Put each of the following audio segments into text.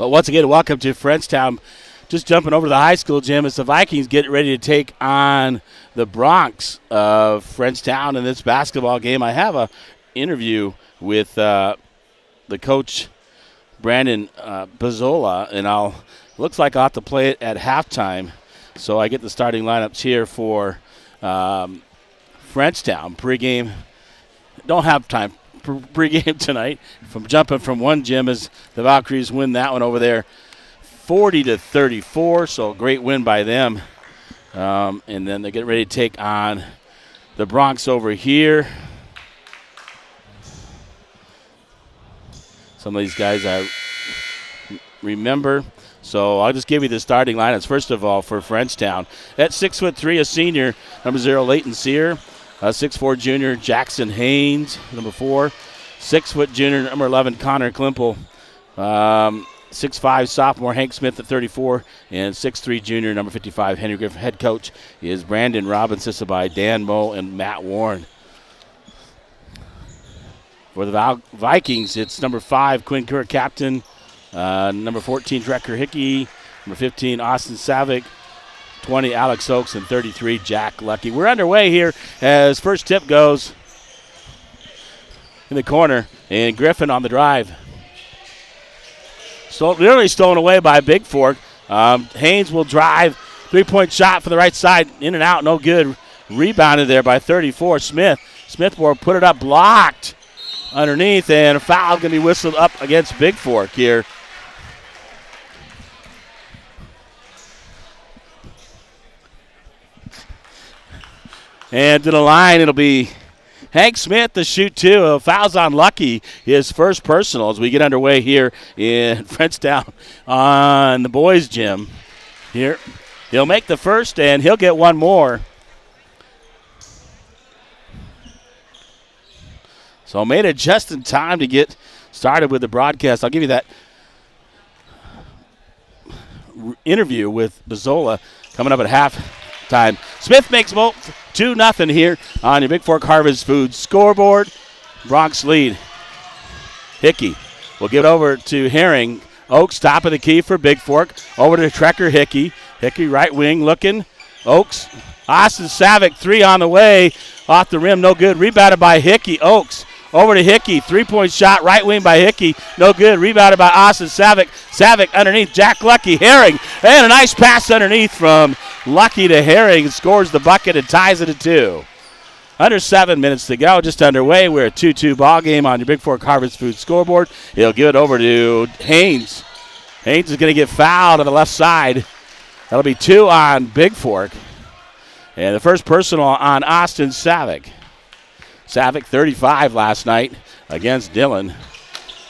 Well, once again, welcome to Frenchtown. Just jumping over to the high school gym as the Vikings get ready to take on the Bronx of Frenchtown in this basketball game. I have an interview with the coach, Brandon Bazzola, and looks like I'll have to play it at halftime. So I get the starting lineups here for Frenchtown. Pregame, don't have time for pregame tonight. From jumping from one gym as the Valkyries win that one over there 40-34, so a great win by them. And then they get ready to take on the Bronx over here. Some of these guys I remember. So I'll just give you the starting lineups. First of all, for Frenchtown, at 6'3", a senior, number 0, Leighton Sear. 6'4", junior, Jackson Haynes, number 4. 6' junior, number 11, Connor Klimple. 6'5", sophomore, Hank Smith at 34. And 6'3", junior, number 55, Henry Griffin. Head coach is Brandon Robbins, assisted by Dan Moe and Matt Warren. For the Vikings, it's number 5, Quinn Kerr, captain. Number 14, Drecker Hickey. Number 15, Austin Savick. 20, Alex Oakes. And 33, Jack Lucky. We're underway here as first tip goes in the corner. And Griffin on the drive. Nearly stolen away by Bigfork. Haynes will drive. Three-point shot for the right side. In and out, no good. Rebounded there by 34, Smith. Smith will put it up, blocked underneath, and a foul going to be whistled up against Bigfork here. And to the line, it'll be Hank Smith to shoot two. Fouls on Lucky, his first personal as we get underway here in Frenchtown on the boys' gym. Here, he'll make the first, and he'll get one more. So made it just in time to get started with the broadcast. I'll give you that interview with Bazzola coming up at halftime. Smith makes 2-0 here on your Bigfork Harvest Foods scoreboard. Bronx lead. Hickey will give it over to Herring. Oakes, top of the key for Bigfork. Over to Trekker Hickey. Hickey right wing looking. Oakes. Austin Savick, 3 on the way. Off the rim, no good. Rebounded by Hickey. Oakes. Over to Hickey. 3-point shot, right wing by Hickey. No good. Rebounded by Austin Savick. Savick underneath. Jack Lucky. Herring. And a nice pass underneath from Lucky to Herring. Scores the bucket and ties it at 2. Under 7 minutes to go. Just underway. We're a 2-2 ball game on your Bigfork Harvest Food scoreboard. He'll give it over to Haynes. Haynes is going to get fouled on the left side. That'll be 2 on Bigfork. And the first personal on Austin Savick. Savick, 35 last night against Dillon.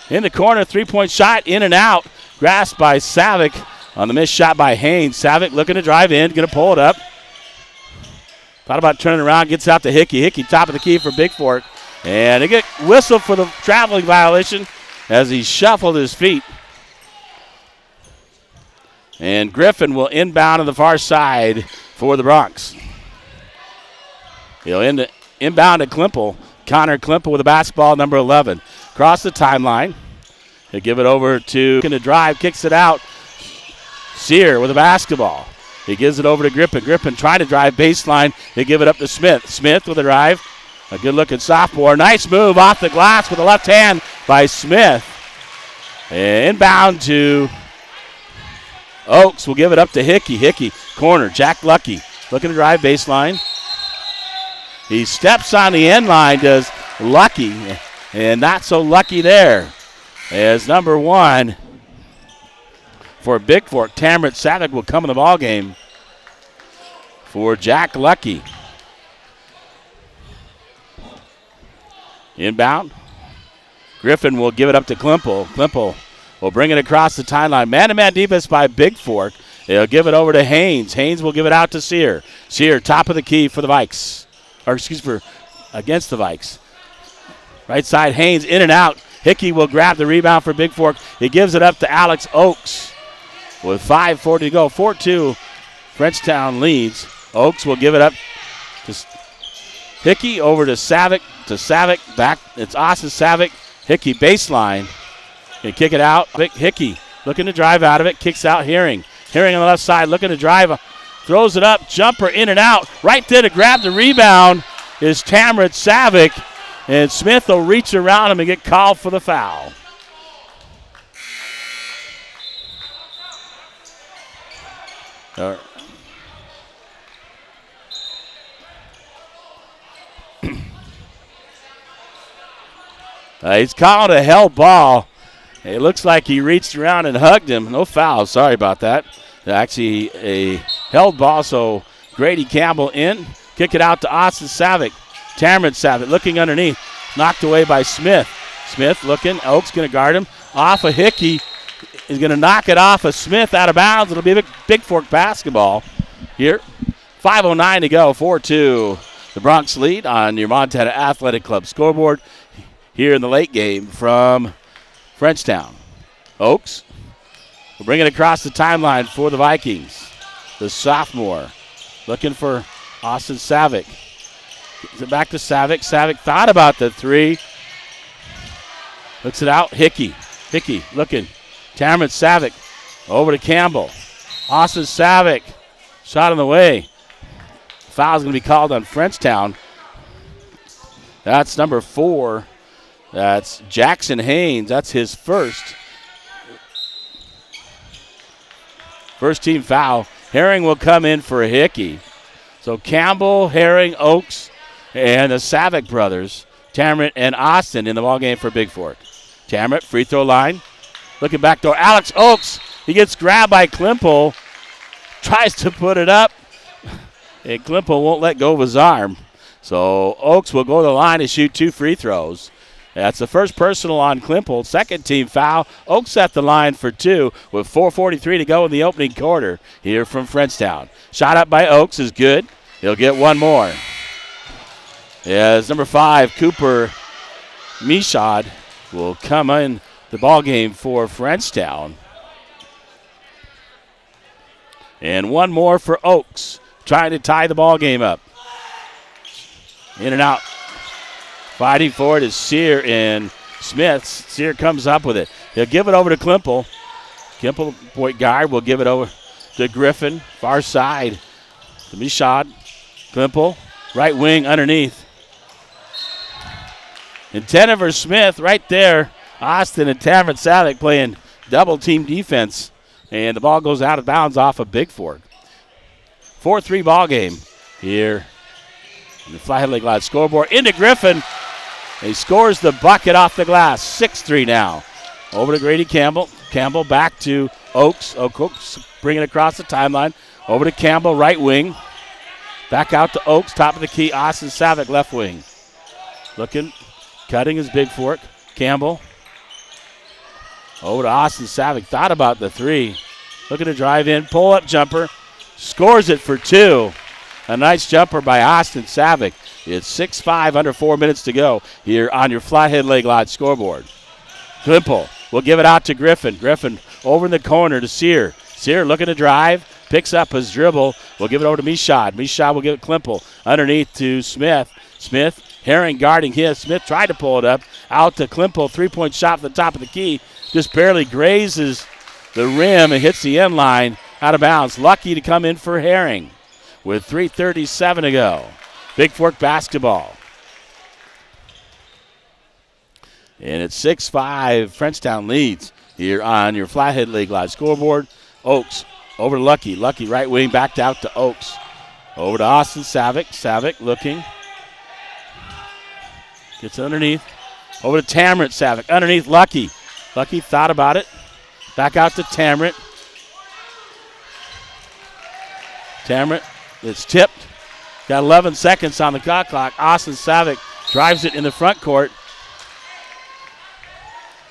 In the corner, 3-point shot, in and out. Grasped by Savick on the missed shot by Haynes. Savick looking to drive in, going to pull it up. Thought about turning around, gets out to Hickey. Hickey, top of the key for Bigfork. And they get whistled for the traveling violation as he shuffled his feet. And Griffin will inbound on the far side for the Bronx. He'll inbound to Klimple. Connor Klimple with the basketball, number 11. Across the timeline. He'll give it over to drive, kicks it out. Sear with the basketball. He gives it over to Griffin. Griffin trying to drive baseline. They give it up to Smith. Smith with a drive. A good-looking sophomore. Nice move off the glass with the left hand by Smith. And inbound to Oakes. Will give it up to Hickey. Hickey, corner. Jack Lucky looking to drive baseline. He steps on the end line, does Lucky, and not so lucky there. As number 1 for Bigfork, Tamron Savick will come in the ball game for Jack Lucky. Inbound. Griffin will give it up to Klimple. Klimple will bring it across the timeline. Man-to-man defense by Bigfork. They'll give it over to Haynes. Haynes will give it out to Sear. Sear, top of the key for the Vikes. Against the Vikes. Right side, Haynes in and out. Hickey will grab the rebound for Bigfork. He gives it up to Alex Oakes with 5:40 to go. 4-2, Frenchtown leads. Oakes will give it up to Hickey, over to Savick. Back. It's Austin Savick. Hickey baseline. Can kick it out. Hickey looking to drive out of it, kicks out Herring. Herring on the left side looking to drive, throws it up, jumper in and out. Right there to grab the rebound is Tamrit Savick, and Smith will reach around him and get called for the foul. He's called a held ball. It looks like he reached around and hugged him. No foul. Sorry about that. Actually, a held ball, so Grady Campbell in. Kick it out to Austin Savick. Tamron Savick looking underneath. Knocked away by Smith. Smith looking. Oak's going to guard him. Off of Hickey. He's going to knock it off of Smith out of bounds. It'll be a Bigfork basketball here. 5:09 to go. 4-2. The Bronx lead on your Montana Athletic Club scoreboard here in the late game from Frenchtown. Oaks will bring it across the timeline for the Vikings. The sophomore looking for Austin Savick. Gives it back to Savick. Savick thought about the three. Looks it out. Hickey looking. Tamron Savick over to Campbell. Austin Savick. Shot on the way. Foul's going to be called on Frenchtown. That's number 4. That's Jackson Haynes. That's his first team foul. Herring will come in for a Hickey. So Campbell, Herring, Oaks, and the Savick brothers, Tamron and Austin in the ballgame for Bigfork. Tamron, free throw line. Looking back door. Alex Oaks, he gets grabbed by Klimpel. Tries to put it up. And Klimpel won't let go of his arm. So Oaks will go to the line and shoot 2 free throws. That's the first personal on Klimpel. Second team foul. Oaks at the line for 2 with 4:43 to go in the opening quarter here from Frenchtown. Shot up by Oaks is good. He'll get one more. As number 5, Cooper Mishad will come in the ballgame for Frenchtown. And one more for Oaks, trying to tie the ballgame up. In and out. Fighting for it is Sear and Smith. Sear comes up with it. He'll give it over to Klimpel. Klimpel, point guard, will give it over to Griffin. Far side to Mishad. Klimpel, right wing underneath. Intended for Smith right there. Austin and Tamron Savick playing double team defense. And the ball goes out of bounds off of Bigfork. 4-3 ball game here in the Flathead Lake Live scoreboard. Into Griffin. He scores the bucket off the glass. 6-3 now. Over to Grady Campbell. Campbell back to Oaks. Oaks bring it across the timeline. Over to Campbell, right wing. Back out to Oaks, top of the key. Austin Savick, left wing. Looking, cutting his Bigfork. Campbell. Over to Austin Savick. Thought about the 3. Looking to drive in. Pull-up jumper. Scores it for 2. A nice jumper by Austin Savick. It's 6-5, under 4 minutes to go here on your Flathead Lake Lodge scoreboard. Klimpel will give it out to Griffin. Griffin over in the corner to Sear. Sear looking to drive. Picks up his dribble. We'll give it over to Mishad. Mishad will give it Klimpel. Underneath to Smith. Smith, Herring guarding his. Smith tried to pull it up. Out to Klimpel. 3-point shot from the top of the key. Just barely grazes the rim and hits the end line out of bounds. Lucky to come in for Herring with 3:37 to go. Bigfork basketball. And it's 6-5. Frenchtown leads here on your Flathead League Live scoreboard. Oaks over to Lucky. Lucky right wing backed out to Oaks. Over to Austin Savick. Savick looking. Gets underneath. Over to Tamron Savick. Underneath Lucky. Lucky thought about it. Back out to Tamron. Tamron, it's tipped. Got 11 seconds on the shot clock. Austin Savick drives it in the front court.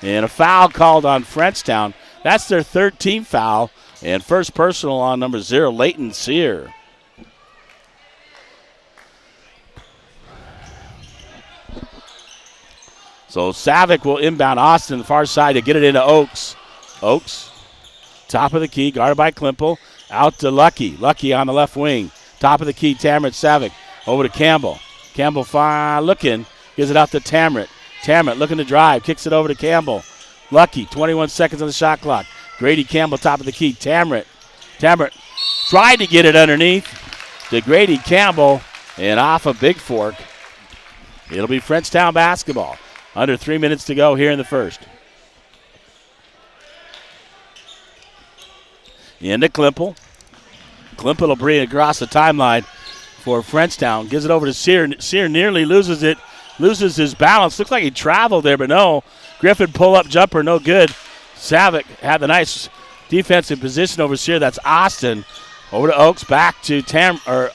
And a foul called on Frenchtown. That's their 13th foul. And first personal on number 0, Leighton Sear. So Savick will inbound Austin the far side to get it into Oaks. Oaks, top of the key, guarded by Klimpel. Out to Lucky. Lucky on the left wing. Top of the key, Tamron Savick. Over to Campbell. Campbell fine looking. Gives it out to Tamron. Tamron looking to drive. Kicks it over to Campbell. Lucky, 21 seconds on the shot clock. Grady Campbell, top of the key. Tamret tried to get it underneath to Grady Campbell and off of Bigfork. It'll be Frenchtown basketball. Under 3 minutes to go here in the first. Into Klimpel. Klimpel will bring it across the timeline for Frenchtown. Gives it over to Sear. Sear nearly loses it. Loses his balance. Looks like he traveled there, but no. Griffin pull-up jumper, no good. Savick had the nice defensive position over Sear. That's Austin. Over to Oaks. Back to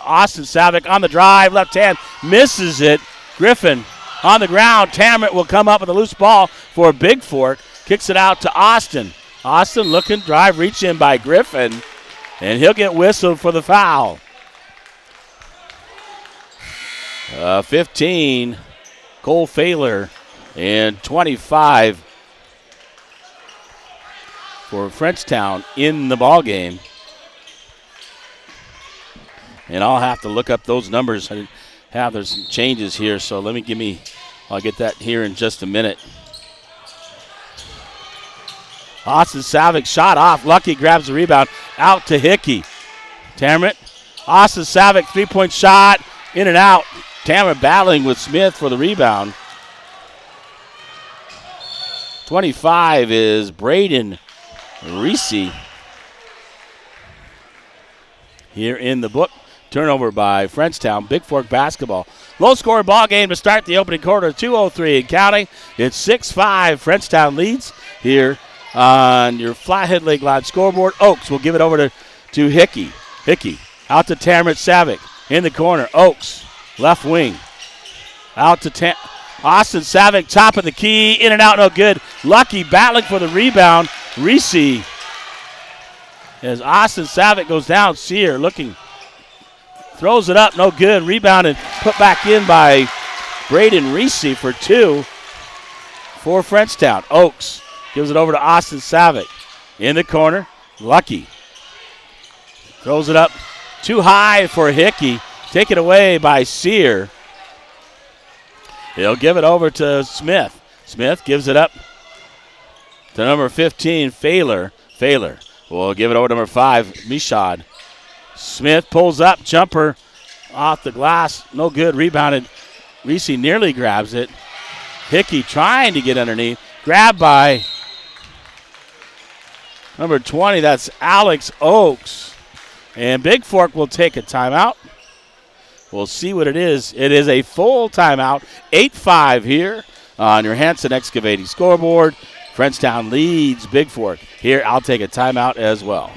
Austin Savick on the drive. Left hand. Misses it. Griffin on the ground. Tamret will come up with a loose ball for Bigfork. Kicks it out to Austin. Austin looking, drive, reach in by Griffin, and he'll get whistled for the foul. 15, Cole Failer, and 25 for Frenchtown in the ball game. And I'll have to look up those numbers. There's some changes here, so I'll get that here in just a minute. Austin Savick shot off. Lucky grabs the rebound. Out to Hickey. Tamret. Austin Savick, three-point shot. In and out. Tamret battling with Smith for the rebound. 25 is Braden Reese. Here in the book. Turnover by Frenchtown. Bigfork basketball. Low-scoring ball game to start the opening quarter. 2:03 and counting. It's 6-5. Frenchtown leads here on your Flathead Lake Lodge scoreboard. Oaks will give it over to Hickey. Hickey out to Tamret Savick in the corner. Oaks, left wing. Out to Austin Savick, top of the key. In and out, no good. Lucky battling for the rebound. Reese. As Austin Savick goes down, Sear looking. Throws it up, no good. Rebounded, put back in by Braden Reese for two for Frenchtown. Oaks gives it over to Austin Savick. In the corner, Lucky. Throws it up too high for Hickey. Taken away by Sear. He'll give it over to Smith. Smith gives it up to number 15, Failer. Failer will give it over to number 5, Mishad. Smith pulls up, jumper off the glass. No good, rebounded. Reese nearly grabs it. Hickey trying to get underneath. Grabbed by number 20, that's Alex Oaks. And Bigfork will take a timeout. We'll see what it is. It is a full timeout. 8-5 here on your Hanson Excavating scoreboard. Frenchtown leads Bigfork. Here, I'll take a timeout as well.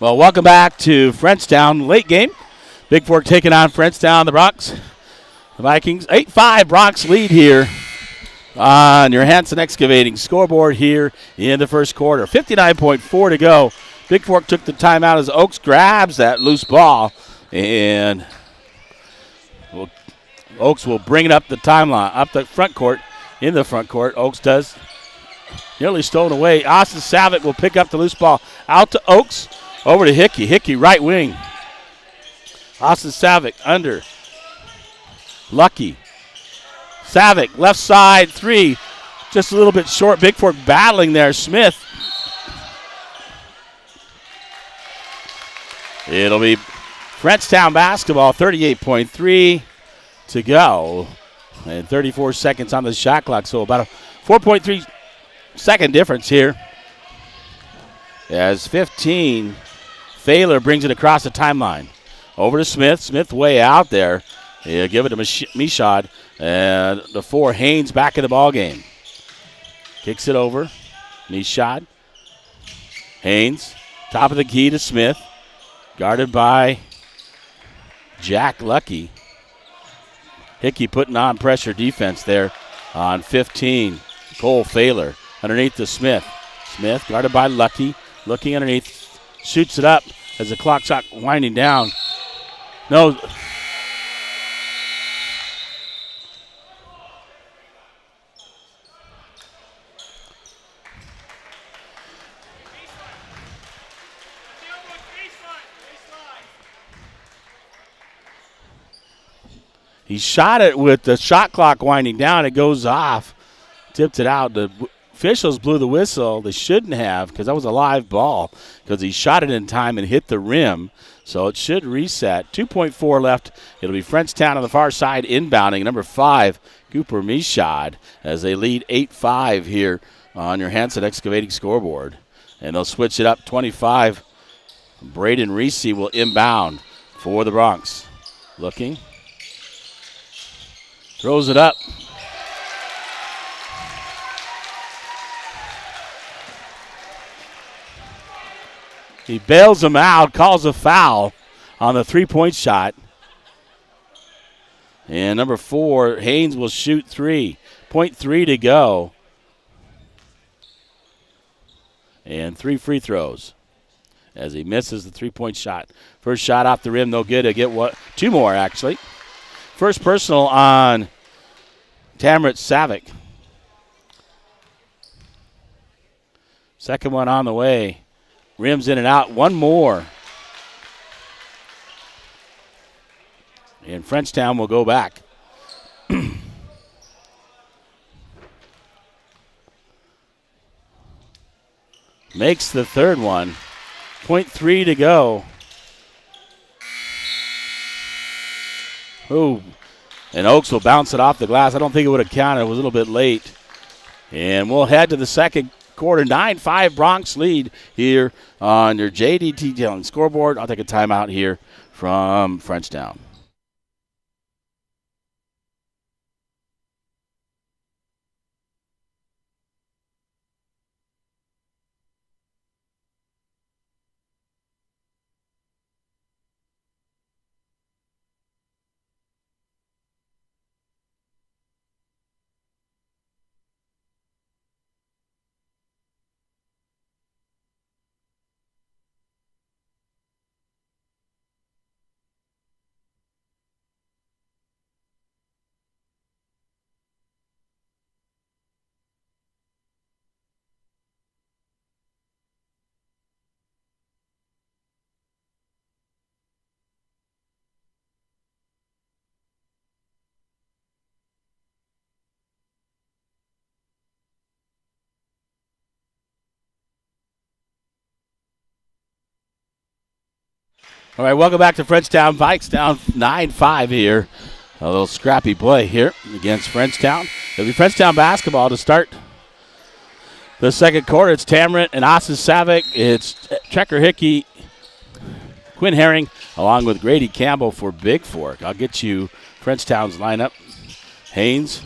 Well, welcome back to Frenchtown. Late game. Bigfork taking on Frenchtown, the Bronx. The Vikings. 8-5 Bronx lead here on your Hanson Excavating scoreboard here in the first quarter. 59.4 to go. Bigfork took the timeout as Oaks grabs that loose ball. And Oaks will bring it up the timeline, up the front court, in the front court. Oaks does. Nearly stolen away. Austin Savick will pick up the loose ball. Out to Oaks. Over to Hickey. Hickey, right wing. Austin Savick under. Lucky. Savick, left side, three. Just a little bit short. Bigfork battling there. Smith. It'll be Frenchtown basketball, 38.3 to go. And 34 seconds on the shot clock. So about a 4.3 second difference here. As 15, Failer brings it across the timeline. Over to Smith. Smith way out there. He'll give it to Mishad. And the 4, Haynes back in the ball game. Kicks it over. Mishad. Haynes, top of the key to Smith. Guarded by Jack Lucky. Hickey putting on pressure defense there on 15. Cole Failer underneath to Smith. Smith guarded by Lucky. Looking underneath. Shoots it up as the clock's winding down. No. He shot it with the shot clock winding down. It goes off. Tipped it out. The officials blew the whistle. They shouldn't have because that was a live ball because he shot it in time and hit the rim. So it should reset. 2.4 left. It'll be Frenchtown on the far side inbounding. Number 5, Cooper Mishad, as they lead 8-5 here on your Hanson Excavating scoreboard. And they'll switch it up. 25. Braden Reese will inbound for the Bronx. Looking. Throws it up. He bails him out, calls a foul on the three-point shot. And number 4, Haynes will shoot 3. 0.3 to go. And 3 free throws as he misses the three-point shot. First shot off the rim, no good. He'll get 2 more, actually. First personal on Tamrit Savick. Second one on the way. Rims in and out. 1 more. And Frenchtown will go back. Makes the third one. 0.3 to go. Ooh. And Oaks will bounce it off the glass. I don't think it would have counted. It was a little bit late. And we'll head to the second quarter. 9-5 Bronx lead here on your JDT Talent scoreboard. I'll take a timeout here from Frenchtown. All right, welcome back to Frenchtown. Vikes down 9-5 here. A little scrappy play here against Frenchtown. It'll be Frenchtown basketball to start the second quarter. It's Tamrit and Austin Savick. It's Trekker Hickey, Quinn Herring, along with Grady Campbell for Bigfork. I'll get you Frenchtown's lineup. Haynes,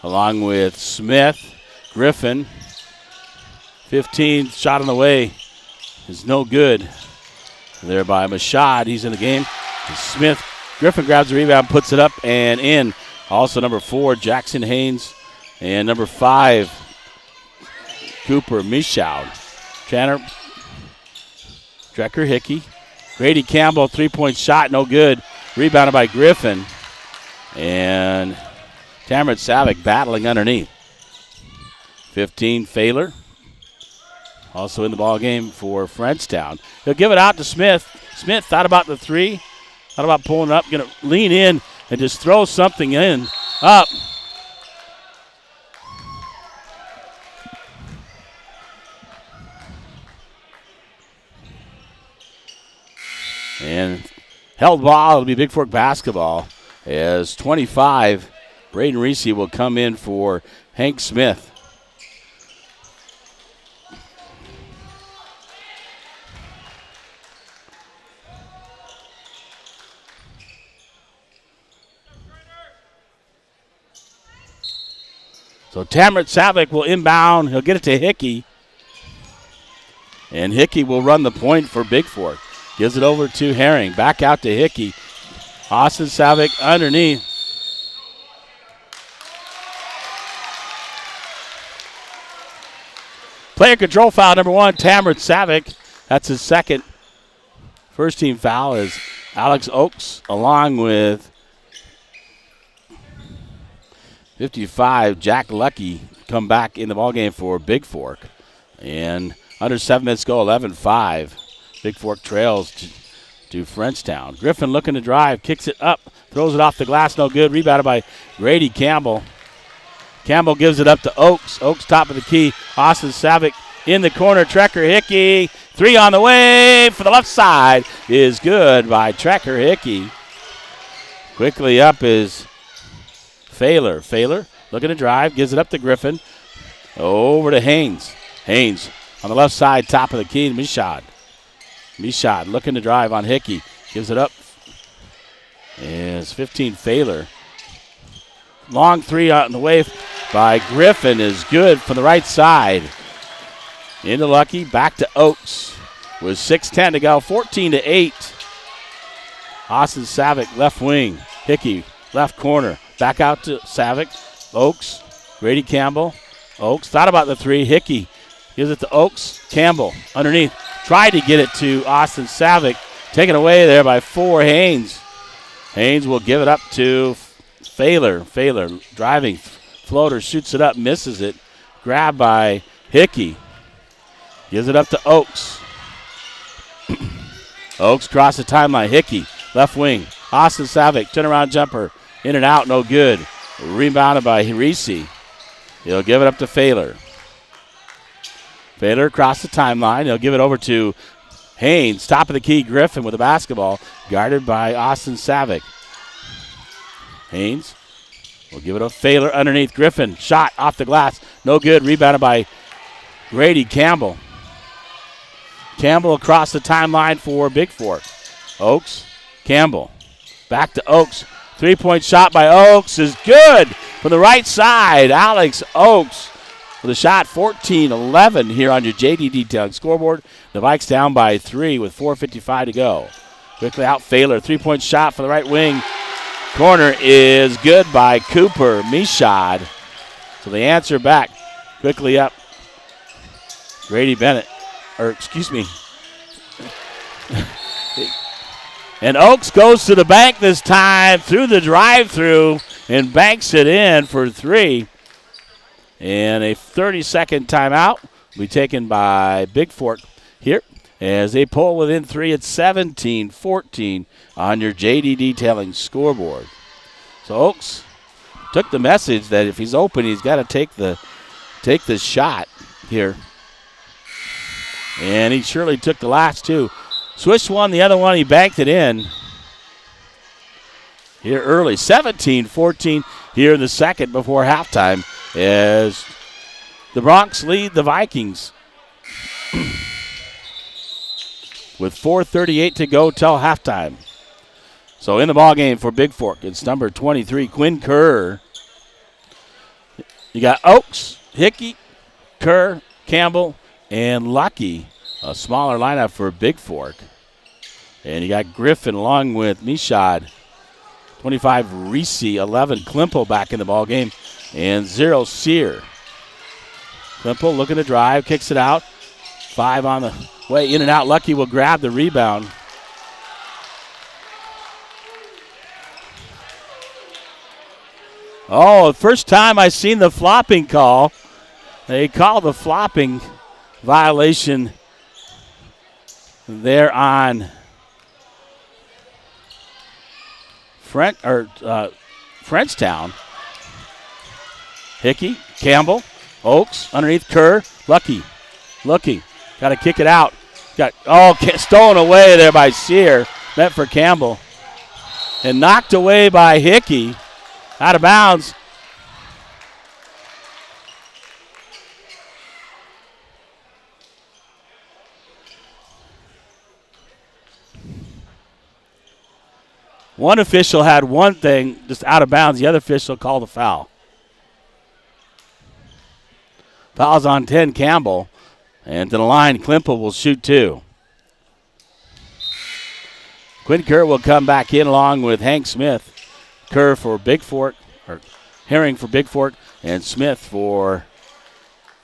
along with Smith, Griffin. 15, shot on the way is no good. There by Mashad. He's in the game. Smith, Griffin grabs the rebound, puts it up and in. Also number 4, Jackson Haynes. And number 5, Cooper Mishoud. Tanner, Trekker Hickey. Grady Campbell, 3-point shot, no good. Rebounded by Griffin. And Tamrit Savick battling underneath. 15, Failer. Also in the ball game for Frenchtown. He'll give it out to Smith. Smith thought about the 3. Thought about pulling it up. Going to lean in and just throw something in. Up. And held ball. It'll be Bigfork basketball as 25. Braden Reese will come in for Hank Smith. So Tamrit Savick will inbound. He'll get it to Hickey. And Hickey will run the point for Bigfork. Gives it over to Herring. Back out to Hickey. Austin Savick underneath. Player control foul number 1, Tamron Savick. That's his second. First team foul is Alex Oakes along with 55, Jack Lucky, come back in the ballgame for Bigfork. And under 7 minutes go, 11-5. Bigfork trails to Frenchtown. Griffin looking to drive, kicks it up, throws it off the glass, no good. Rebounded by Grady Campbell. Campbell gives it up to Oakes. Oakes top of the key. Austin Savick in the corner. Trekker Hickey. 3 on the way for the left side is good by Trekker Hickey. Quickly up is Failer. Failer looking to drive. Gives it up to Griffin. Over to Haynes. Haynes on the left side, top of the key. Mishad. Mishad looking to drive on Hickey. Gives it up. Is 15 Failer. Long 3 out in the way by Griffin is good from the right side. Into Lucky, back to Oakes. With 6:10 to go, 14-8. Austin Savick, left wing. Hickey, left corner. Back out to Savick. Oakes, Grady Campbell. Oakes thought about the 3. Hickey gives it to Oakes. Campbell underneath. Tried to get it to Austin Savick. Taken away there by 4 Haynes. Haynes will give it up to Failer. Failer driving. Floater shoots it up, misses it. Grabbed by Hickey. Gives it up to Oakes. Oakes cross the timeline. Hickey, left wing. Austin Savick, turnaround jumper. In and out, no good. Rebounded by Reese. He'll give it up to Failer. Failer across the timeline. He'll give it over to Haynes. Top of the key, Griffin with the basketball. Guarded by Austin Savick. Haynes will give it to Failer underneath. Griffin, shot off the glass. No good. Rebounded by Grady Campbell. Campbell across the timeline for Bigfork. Oakes, Campbell. Back to Oakes. 3-point shot by Oakes is good from the right side. Alex Oakes with a shot. 14-11 here on your JD Detailing scoreboard. The Vikes down by 3 with 4:55 to go. Quickly out, Failer. 3-point shot for the right wing. Corner is good by Cooper Mishad. So the answer back. Quickly up. Grady Bennett. And Oakes goes to the bank this time through the drive-through and banks it in for 3. And a 30-second timeout will be taken by Bigfork here as they pull within 3 at 17-14 on your JD Detailing scoreboard. So Oakes took the message that if he's open, he's got to take the shot here. And he surely took the last 2. Swished one, the other one he banked it in. Here early, 17-14 here in the second before halftime as the Bronx lead the Vikings with 4:38 to go till halftime. So in the ballgame for Bigfork, it's number 23, Quinn Kerr. You got Oakes, Hickey, Kerr, Campbell, and Lucky. A smaller lineup for Bigfork. And you got Griffin along with Mishad. 25, Reese, 11, Klimple back in the ball game, and 0, Sear. Klimple looking to drive, kicks it out. 5 on the way, in and out. Lucky will grab the rebound. Oh, first time I've seen the flopping call. They call the flopping violation there on Frenchtown. Hickey, Campbell, Oakes, underneath Kerr, Lucky. Got to kick it out. Stolen away there by Sear. Meant for Campbell. And knocked away by Hickey. Out of bounds. One official had one thing just out of bounds. The other official called a foul. Foul's on 10, Campbell. And to the line, Klimple will shoot 2. Quinn Kerr will come back in along with Hank Smith. Kerr for Bigfork, or Herring for Bigfork, and Smith for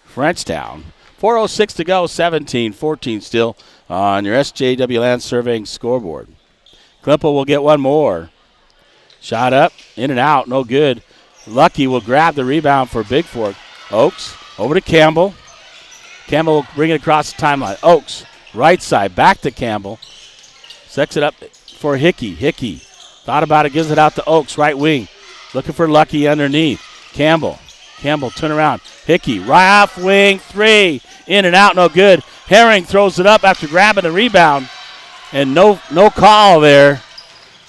Frenchtown. 4:06 to go, 17-14 still on your SJW Land Surveying scoreboard. Klimple will get one more. Shot up, in and out, no good. Lucky will grab the rebound for Bigfork. Oakes over to Campbell. Campbell will bring it across the timeline. Oakes, right side, back to Campbell. Sets it up for Hickey. Hickey thought about it, gives it out to Oakes, right wing. Looking for Lucky underneath. Campbell, turn around. Hickey, right off wing, 3. In and out, no good. Herring throws it up after grabbing the rebound. And no call there.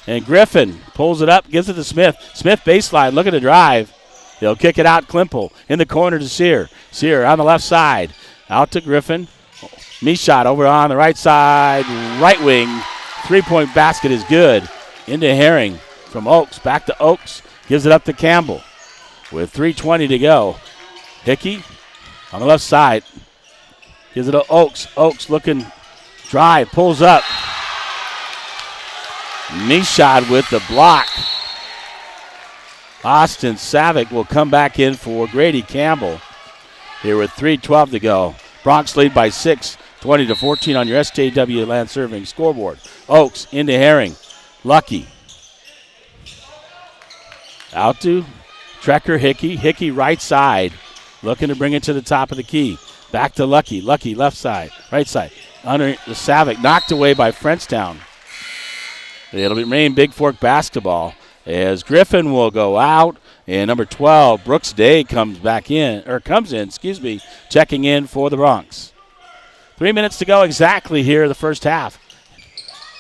And Griffin pulls it up, gives it to Smith. Smith baseline, looking to drive. He'll kick it out, Klimple. In the corner to Sear. Sear on the left side. Out to Griffin. Mishot over on the right side, right wing. 3-point basket is good. Into Herring from Oakes. Back to Oakes. Gives it up to Campbell. With 3:20 to go. Hickey on the left side. Gives it to Oakes. Oakes looking drive. Pulls up. Mishot with the block. Austin Savick will come back in for Grady Campbell. Here with 3:12 to go. Bronx lead by 6, 20-14 on your SJW Land Surveying scoreboard. Oakes into Herring. Lucky. Out to Trekker Hickey. Hickey right side. Looking to bring it to the top of the key. Back to Lucky. Lucky left side. Right side. Under the Savick. Knocked away by Frenchtown. It'll remain Bigfork basketball as Griffin will go out. And number 12, Brooks Day comes in, checking in for the Bronx. 3 minutes to go exactly here in the first half.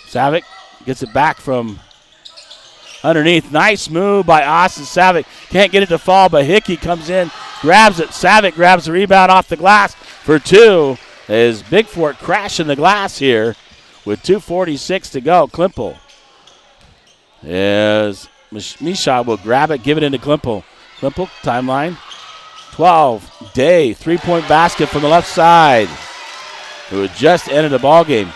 Savick gets it back from underneath. Nice move by Austin Savick. Can't get it to fall, but Hickey comes in, grabs it. Savick grabs the rebound off the glass for 2. As Bigfork crashing the glass here with 2:46 to go. Klimple. As Mishot will grab it, give it into Klimple. Klimple, timeline. 12, Day, 3-point basket from the left side. Who had just ended the ball game.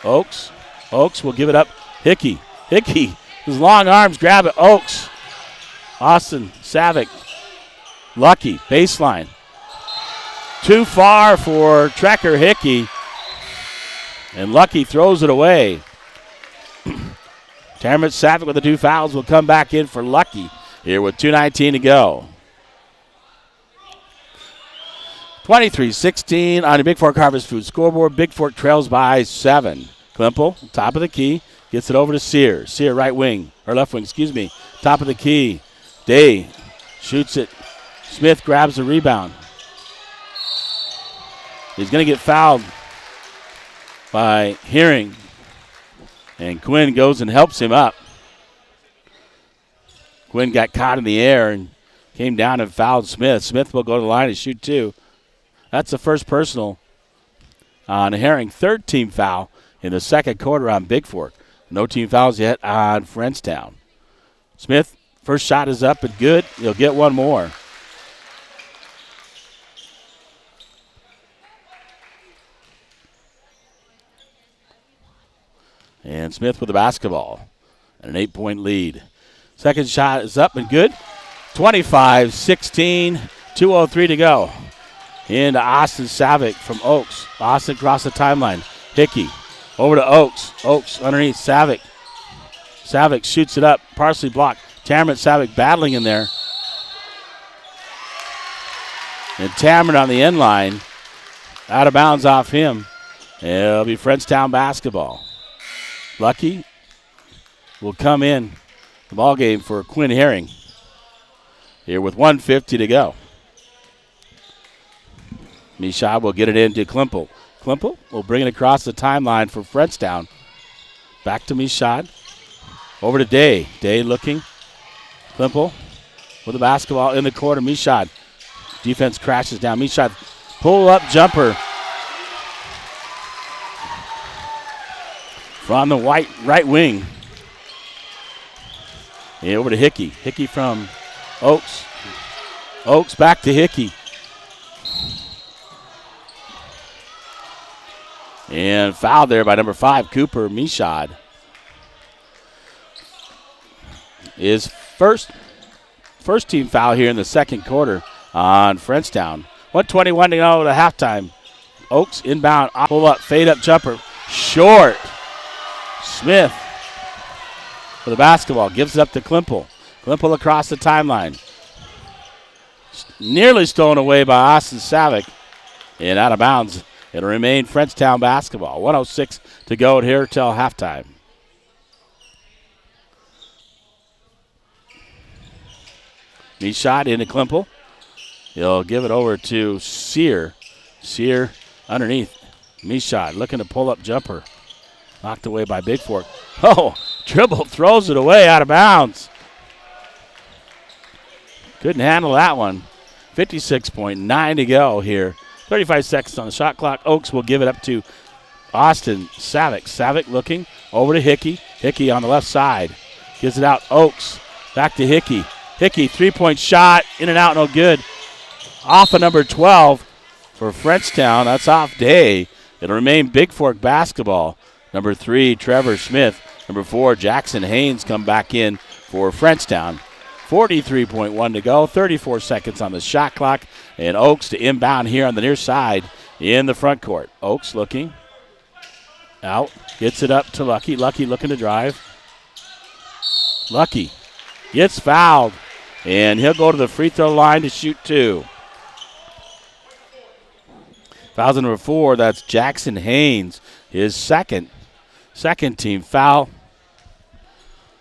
Oakes will give it up. Hickey, his long arms grab it. Oakes. Austin Savick. Lucky, baseline. Too far for Trekker Hickey. And Lucky throws it away. Terrence Savick with the 2 fouls will come back in for Lucky here with 2:19 to go. 23-16 on the Bigfork Harvest Food scoreboard. Bigfork trails by 7. Klimple, top of the key, gets it over to Sear. Sear right wing, or left wing, top of the key. Day shoots it. Smith grabs the rebound. He's going to get fouled by Herring. And Quinn goes and helps him up. Quinn got caught in the air and came down and fouled Smith. Smith will go to the line and shoot 2. That's the first personal on Herring. 3rd team foul in the second quarter on Bigfork. No team fouls yet on Frenchtown. Smith, first shot is up and good. He'll get one more. And Smith with the basketball and an 8-point lead. Second shot is up and good. 25-16, 2:03 to go. Into Austin Savick from Oakes. Austin across the timeline. Hickey over to Oakes. Oakes underneath Savick. Savick shoots it up, partially blocked. Tamron Savick battling in there. And Tamron on the end line. Out of bounds off him. It'll be Frenchtown basketball. Lucky will come in the ball game for Quinn Herring here with 1:50 to go. Mishot will get it into Klimple. Klimple will bring it across the timeline for Frenchtown. Back to Mishot. Over to Day. Day looking. Klimple with the basketball in the corner. Mishot. Defense crashes down. Mishot pull-up jumper. From the right wing. And over to Hickey. Hickey from Oakes. Oakes back to Hickey. And fouled there by number 5, Cooper Mishad. His first team foul here in the second quarter on Frenchtown. 1:21 to go to halftime. Oaks inbound, pull up, fade up jumper. Short. Smith for the basketball. Gives it up to Klimpel. Klimpel across the timeline. Nearly stolen away by Austin Savick. And out of bounds. It'll remain Frenchtown basketball. 1:06 to go here till halftime. Knee shot into Klimpel. He'll give it over to Sear. Sear underneath. Mishad looking to pull up jumper. Knocked away by Bigfork. Oh, dribble throws it away out of bounds. Couldn't handle that one. 56.9 to go here. 35 seconds on the shot clock. Oaks will give it up to Austin Savick. Savick looking over to Hickey. Hickey on the left side. Gives it out. Oaks back to Hickey. Hickey, three-point shot. In and out, no good. Off of number 12 for Frenchtown. That's off day. It'll remain Bigfork basketball. Number 3, Trevor Smith. Number 4, Jackson Haynes come back in for Frenchtown. 43.1 to go. 34 seconds on the shot clock. And Oaks to inbound here on the near side in the front court. Oaks looking. Out. Gets it up to Lucky. Lucky looking to drive. Lucky gets fouled. And he'll go to the free throw line to shoot 2. Foul number 4, that's Jackson Haynes. His second team foul.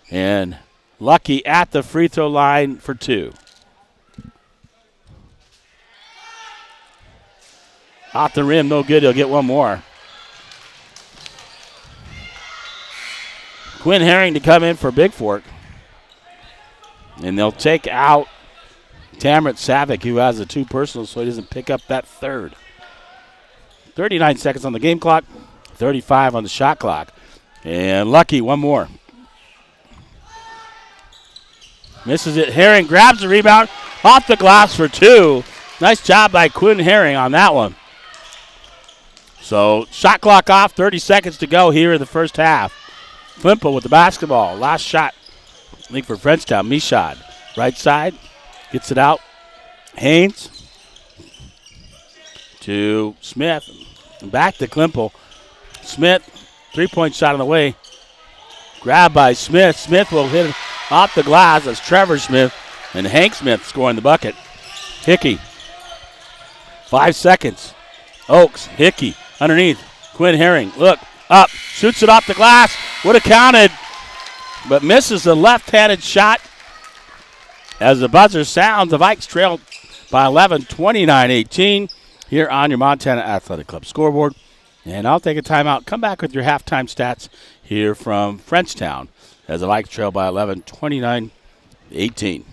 And Lucky at the free throw line for 2. Off the rim, no good. He'll get one more. Quinn Herring to come in for Bigfork. And they'll take out Tamrat Savick, who has the 2 personals, so he doesn't pick up that third. 39 seconds on the game clock, 35 on the shot clock. And Lucky, one more. Misses it. Herring grabs the rebound off the glass for 2. Nice job by Quinn Herring on that one. So shot clock off, 30 seconds to go here in the first half. Klimpel with the basketball. Last shot, I think, for Frenchtown. Mishad, right side, gets it out. Haynes to Smith. Back to Klimpel. Smith, three-point shot on the way. Grabbed by Smith. Smith will hit it off the glass. That's Trevor Smith and Hank Smith scoring the bucket. Hickey. 5 seconds. Oaks, Hickey, underneath. Quinn Herring, look, up, shoots it off the glass. Would have counted, but misses the left-handed shot. As the buzzer sounds, the Vikes trail by 11, 29-18 here on your Montana Athletic Club scoreboard. And I'll take a timeout. Come back with your halftime stats here from Frenchtown as the Vikes trail by 11, 29-18.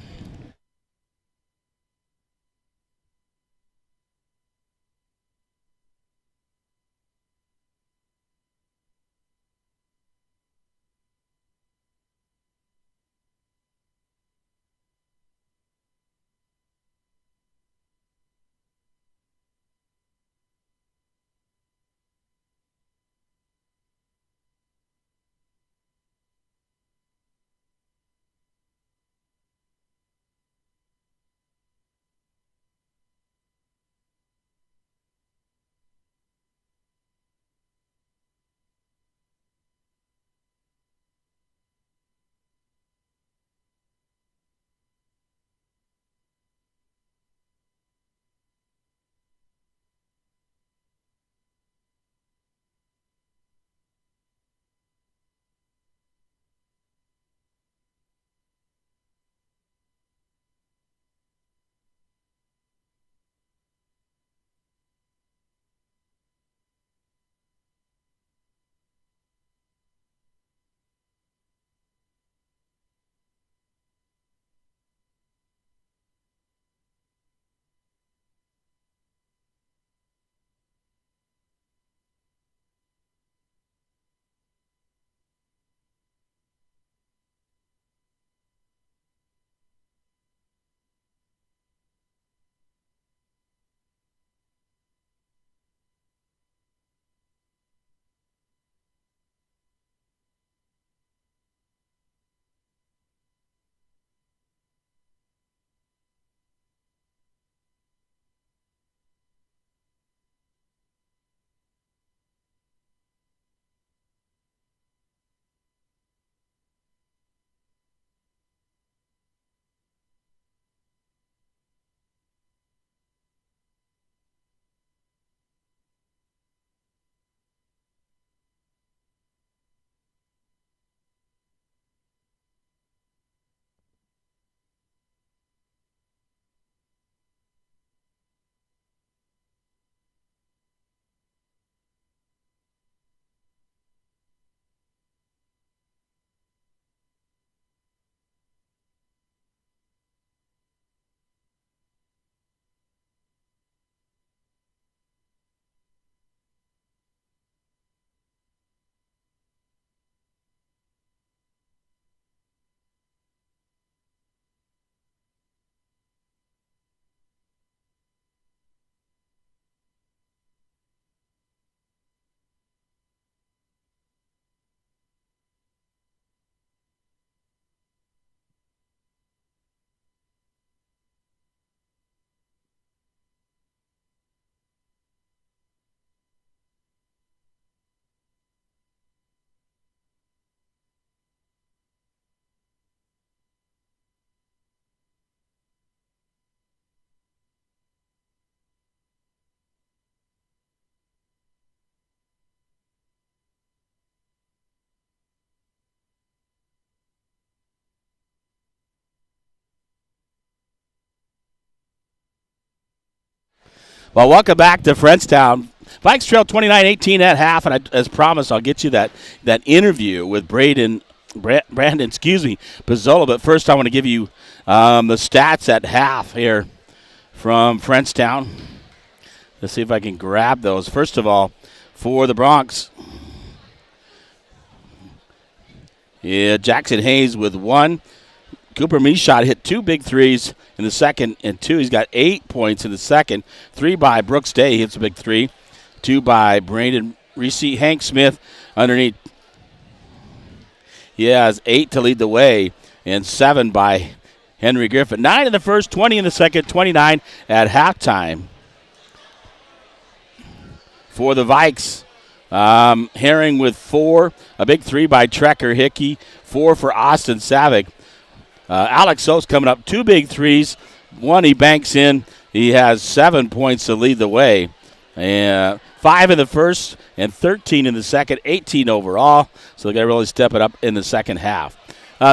Well, welcome back to Frenchtown. Vikes trail 29-18 at half, and as promised, I'll get you that interview with Brandon Pizzola. But first, I want to give you the stats at half here from Frenchtown. Let's see if I can grab those. First of all, for the Bronx, Jackson Hayes with 1. Cooper Meshot hit 2 big threes in the second and 2. He's got 8 points in the second. 3 by Brooks Day. He hits a big 3. 2 by Brandon Reese. Hank Smith underneath. He has 8 to lead the way, and 7 by Henry Griffin. 9 in the first, 20 in the second, 29 at halftime. For the Vikes, Herring with 4. A big 3 by Trekker Hickey. 4 for Austin Savick. Alex Oates coming up, 2 big threes. 1 he banks in. He has 7 points to lead the way. 5 in the first and 13 in the second, 18 overall. So they got to really step it up in the second half.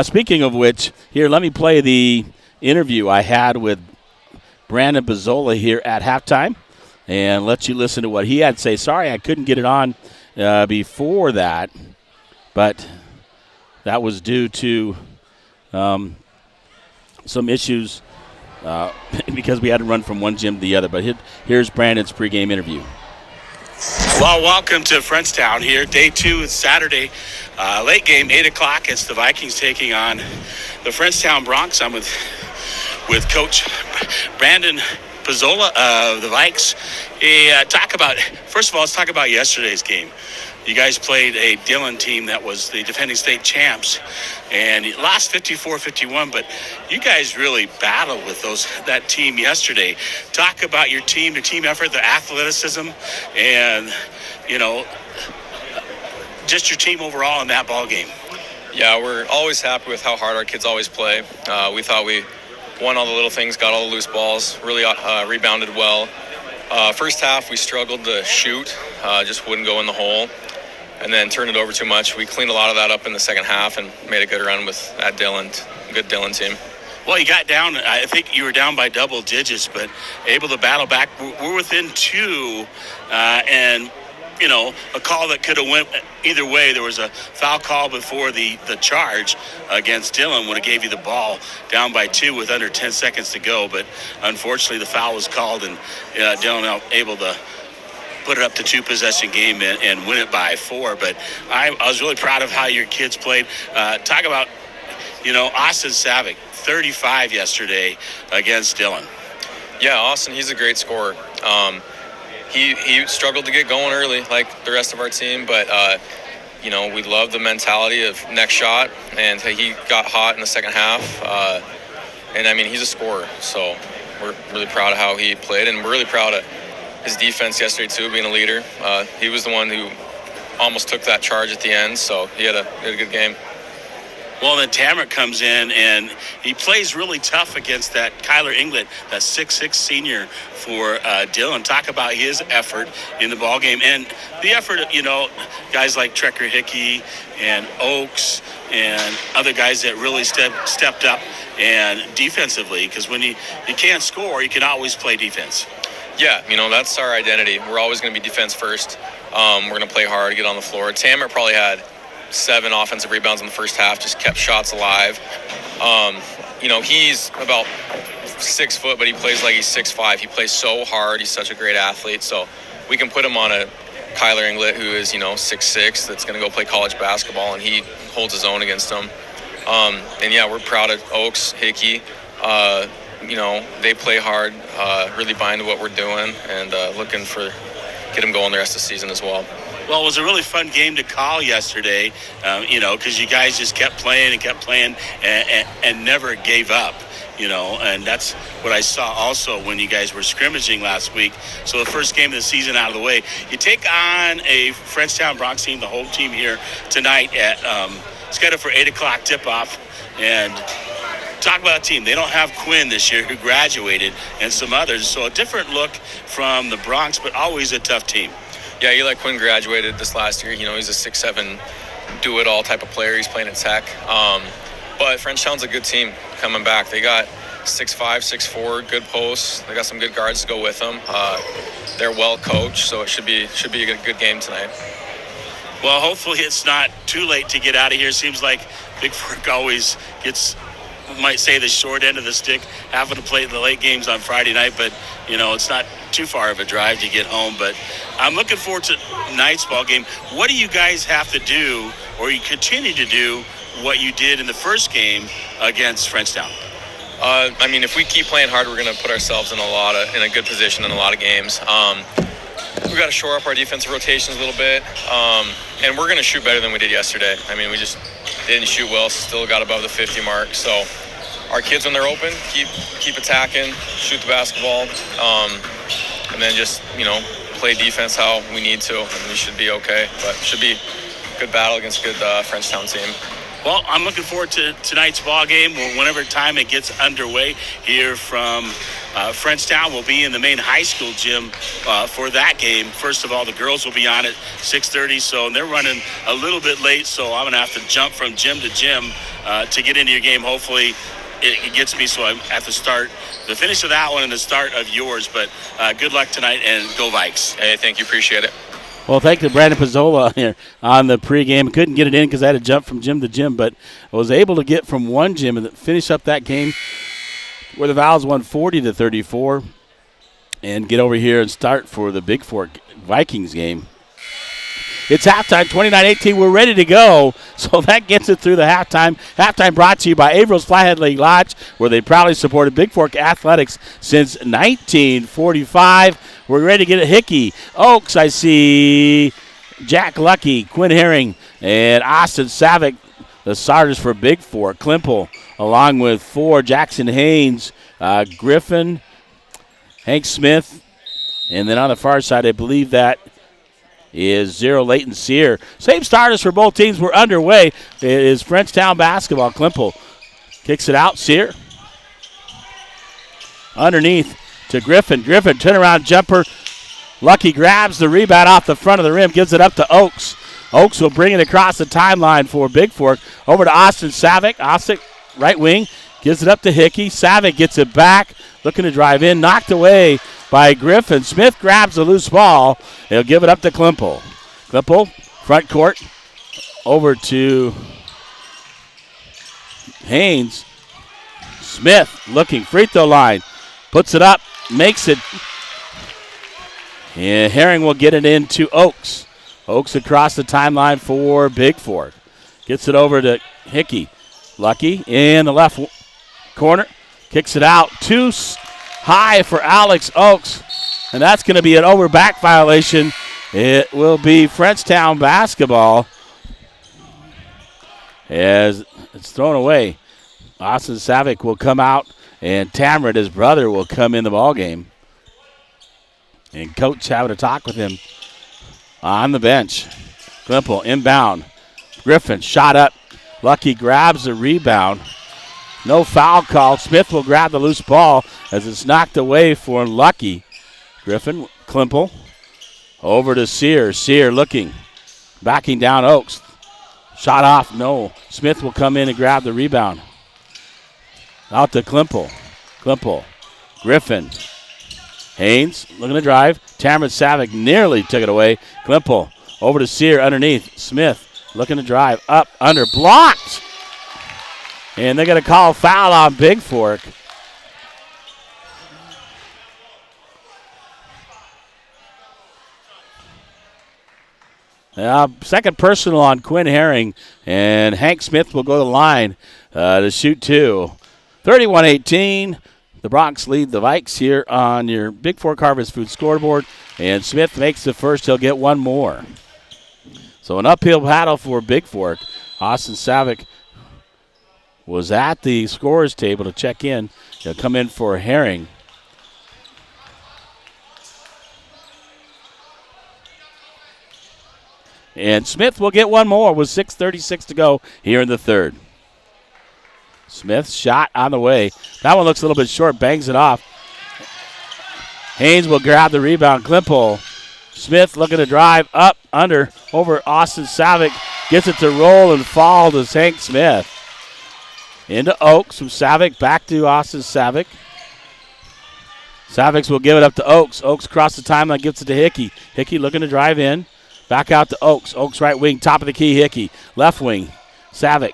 Speaking of which, here, let me play the interview I had with Brandon Pizzola here at halftime and let you listen to what he had to say. Sorry I couldn't get it on before that, but that was due to some issues because we had to run from one gym to the other. But here's Brandon's pregame interview. Well, welcome to Frenchtown here. Day 2 is Saturday. Late game, 8 o'clock. It's the Vikings taking on the Frenchtown Bronx. I'm with Coach Brandon Pizzola of the Vikes. First of all, let's talk about yesterday's game. You guys played a Dillon team that was the defending state champs, and you lost 54-51, but you guys really battled with that team yesterday. Talk about your team, the team effort, the athleticism, and, just your team overall in that ball game. Yeah, we're always happy with how hard our kids always play. We thought we won all the little things, got all the loose balls, really rebounded well. First half, we struggled to shoot, just wouldn't go in the hole, and then turned it over too much. We cleaned a lot of that up in the second half and made a good run with that good Dillon team. Well, you got down, I think you were down by double digits, but able to battle back. We're within 2, and, a call that could have went either way. There was a foul call before the charge against Dillon would have gave you the ball down by 2 with under 10 seconds to go, but unfortunately the foul was called, and Dillon able to put it up to 2-possession game and win it by 4. But I was really proud of how your kids played. Talk about, Austin Savick, 35 yesterday against Dillon. Yeah, Austin, he's a great scorer. He struggled to get going early like the rest of our team, but, we love the mentality of next shot, and he got hot in the second half. He's a scorer, so we're really proud of how he played, and we're really proud of his defense yesterday too, being a leader. He was the one who almost took that charge at the end, so he had a good game. Well, then Tamrick comes in, and he plays really tough against that Kyler Inglet, that 6'6" senior for Dillon. Talk about his effort in the ballgame and the effort of, guys like Trekker Hickey and Oaks and other guys that really stepped up and defensively, because when you can't score, you can always play defense. Yeah, that's our identity. We're always going to be defense first. We're going to play hard, get on the floor. Tamrick probably had 7 offensive rebounds in the first half, just kept shots alive. He's about 6 foot, but he plays like he's 6'5". He plays so hard. He's such a great athlete. So we can put him on a Kyler Inglet, who is, 6'6", that's going to go play college basketball, and he holds his own against him. We're proud of Oaks, Hickey. They play hard, really buying into what we're doing, and looking for get them going the rest of the season as well. Well, it was a really fun game to call yesterday, because you guys just kept playing and never gave up, and that's what I saw also when you guys were scrimmaging last week. So the first game of the season out of the way. You take on a Frenchtown Bronx team, the whole team here tonight at scheduled for 8 o'clock tip-off, and talk about a team. They don't have Quinn this year, who graduated, and some others. So a different look from the Bronx, but always a tough team. Yeah, Eli Quinn graduated this last year. He's a 6'7", do-it-all type of player. He's playing at Tech. But Frenchtown's a good team coming back. They got 6'5", 6'4", good posts. They got some good guards to go with them. They're well coached, so it should be a good game tonight. Well, hopefully it's not too late to get out of here. Seems like Bigfork always gets, might say, the short end of the stick, having to play the late games on Friday night, but it's not too far of a drive to get home. But I'm looking forward to tonight's ball game. What do you guys have to do, or you continue to do what you did in the first game against Frenchtown? If we keep playing hard, we're going to put ourselves in a good position in a lot of games. We've got to shore up our defensive rotations a little bit, and we're going to shoot better than we did yesterday. We just didn't shoot well, still got above the 50 mark. So our kids, when they're open, keep attacking, shoot the basketball, and then just play defense how we need to, and we should be okay. But it should be a good battle against a good Frenchtown team. Well, I'm looking forward to tonight's ball game. Whenever time it gets underway here from Frenchtown, will be in the main high school gym for that game. First of all, the girls will be on at 6:30, so they're running a little bit late, so I'm going to have to jump from gym to gym to get into your game. Hopefully it gets me so I'm at the finish of that one and the start of yours. But good luck tonight, and go Vikes. Hey, thank you. Appreciate it. Well, thank you to Brandon Pizzola here on the pregame. Couldn't get it in because I had to jump from gym to gym, but I was able to get from one gym and finish up that game where the Vols won 40-34 and get over here and start for the Bigfork Vikings game. It's halftime, 29-18. We're ready to go. So that gets it through the halftime. Halftime brought to you by Averill's Flathead Lake Lodge, where they proudly supported Bigfork athletics since 1945. We're ready to get it. Hickey, Oaks, I see Jack Lucky, Quinn Herring, and Austin Savick, the starters for Bigfork. Klimple, along with 4, Jackson Haynes, Griffin, Hank Smith, and then on the far side, I believe that is 0 Leighton Sear. Same starters for both teams. We're underway. It is Frenchtown basketball. Klimple kicks it out. Sear underneath to Griffin. Griffin, turnaround jumper. Lucky grabs the rebound off the front of the rim, gives it up to Oaks. Oaks will bring it across the timeline for Bigfork. Over to Austin Savick. Austin, right wing, gives it up to Hickey. Savick gets it back, looking to drive in. Knocked away by Griffin. Smith grabs the loose ball. He'll give it up to Klimple. Klimple, front court, over to Haynes. Smith looking, free throw line. Puts it up, makes it. And Herring will get it into Oaks. Oaks across the timeline for Bigfork. Gets it over to Hickey. Lucky in the left corner. Kicks it out. Too high for Alex Oaks. And that's going to be an over back violation. It will be Frenchtown basketball as it's thrown away. Austin Savick will come out, and Tamron, his brother, will come in the ball game. And coach having a talk with him on the bench. Klimple inbound. Griffin shot up. Lucky grabs the rebound. No foul call. Smith will grab the loose ball as it's knocked away for Lucky. Griffin, Klimple, over to Sear. Sear looking, backing down Oaks. Shot off, no. Smith will come in and grab the rebound. Out to Klimple. Klimple, Griffin. Haynes looking to drive. Tamron Savick nearly took it away. Klimple over to Sear underneath. Smith looking to drive. Up, under, blocked. And they're going to call foul on Bigfork. Second personal on Quinn Herring, and Hank Smith will go to the line to shoot 2. 31-18. The Bronx lead the Vikes here on your Bigfork Harvest Food scoreboard, and Smith makes the first. He'll get one more. So an uphill battle for Bigfork. Austin Savick was at the scorer's table to check in. He'll come in for Herring. And Smith will get one more with 6:36 to go here in the third. Smith's shot on the way. That one looks a little bit short, bangs it off. Haynes will grab the rebound. Klimple. Smith looking to drive up, under, over Austin Savick. Gets it to roll and fall to Hank Smith. Into Oaks from Savick. Back to Austin Savick. Savick will give it up to Oaks. Oaks across the timeline, gives it to Hickey. Hickey looking to drive in. Back out to Oaks. Oaks right wing, top of the key, Hickey. Left wing, Savick.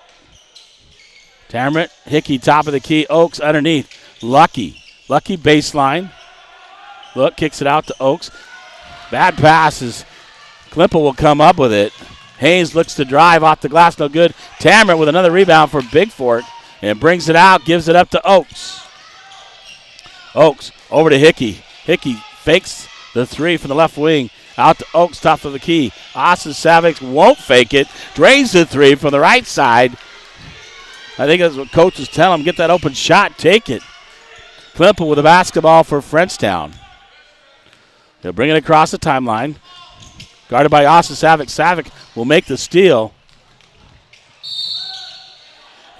Tamarick, Hickey, top of the key. Oaks underneath. Lucky baseline. Look, kicks it out to Oaks. Bad passes. Klimpel will come up with it. Haynes looks to drive off the glass, no good. Tamarick with another rebound for Bigfork and brings it out, gives it up to Oaks. Oaks over to Hickey. Hickey fakes the three from the left wing. Out to Oaks, top of the key. Austin Savick won't fake it. Drains the three from the right side. I think that's what coach is telling him. Get that open shot, take it. Klimpel with the basketball for Frenchtown. They'll bring it across the timeline. Guarded by Austin Savick. Savick will make the steal.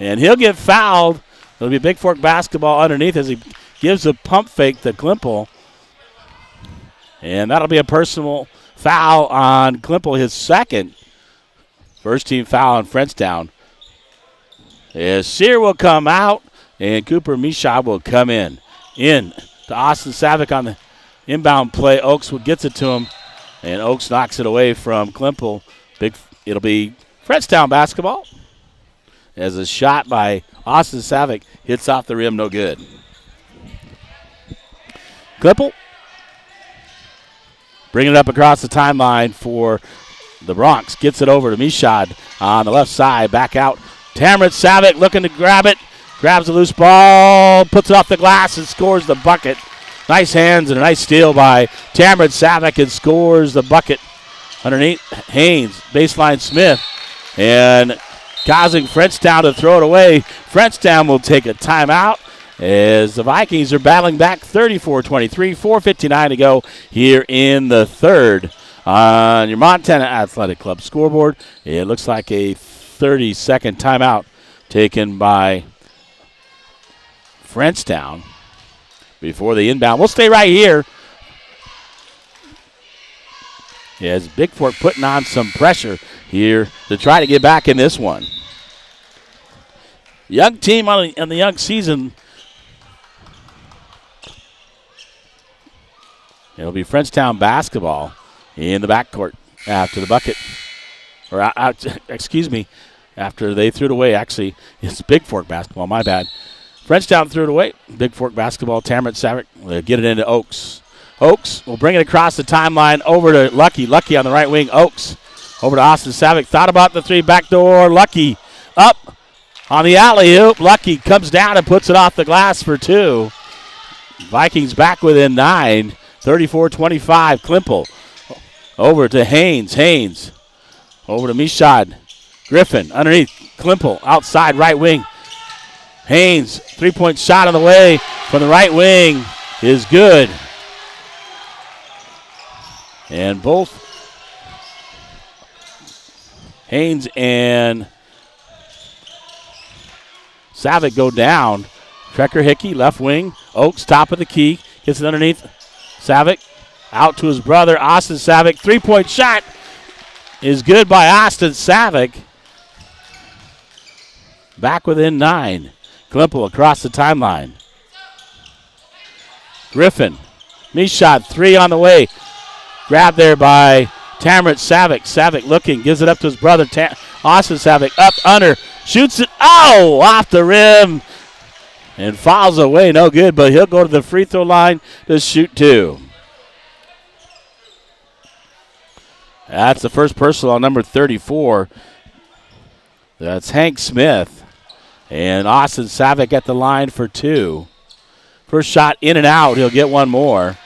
And he'll get fouled. It'll be Bigfork basketball underneath as he gives a pump fake to Klimpel. And that'll be a personal foul on Klimpel, his second. First team foul on Frenchtown. As Sear will come out and Cooper Mishab will come in. In to Austin Savick on the inbound play. Oaks gets it to him. And Oaks knocks it away from Klimpel. It'll be Frenchtown basketball. As a shot by Austin Savick hits off the rim, no good. Klimpel bringing it up across the timeline for the Bronx. Gets it over to Mishad on the left side. Back out. Tamarick Savick looking to grab it. Grabs the loose ball. Puts it off the glass and scores the bucket. Nice hands and a nice steal by Tamarick Savick and scores the bucket. Underneath Haynes. Baseline Smith. And causing Frenchtown to throw it away. Frenchtown will take a timeout as the Vikings are battling back 34-23, 4:59 to go here in the third. On your Montana Athletic Club scoreboard, it looks like a 30-second timeout taken by Frenchtown before the inbound. We'll stay right here as Bigfork putting on some pressure here to try to get back in this one. Young team on the young season. It'll be Frenchtown basketball in the backcourt after the bucket. After they threw it away. Actually, it's Bigfork basketball, my bad. Frenchtown threw it away. Bigfork basketball, Tamarick Savick will get it into Oaks. Oaks will bring it across the timeline over to Lucky. Lucky on the right wing. Oaks over to Austin Savick. Thought about the three, backdoor. Lucky up on the alley-oop. Lucky comes down and puts it off the glass for two. Vikings back within 9. 34-25. Klimpel over to Haynes. Haynes over to Mishad. Griffin underneath. Klimpel outside right wing. Haynes, three-point shot on the way from the right wing is good. And both Haynes and Savick go down. Trekker Hickey, left wing. Oaks, top of the key. Gets it underneath. Savick out to his brother, Austin Savick. Three-point shot is good by Austin Savick. Back within 9. Klimpel across the timeline. Griffin. Mishad, three on the way. Grabbed there by Tamarick Savick. Savick looking, gives it up to his brother, Austin Savick. Up, under, shoots it. Oh, off the rim. And fouls away, no good, but he'll go to the free throw line to shoot two. That's the first personal on number 34. That's Hank Smith. And Austin Savick at the line for two. First shot in and out. He'll get one more.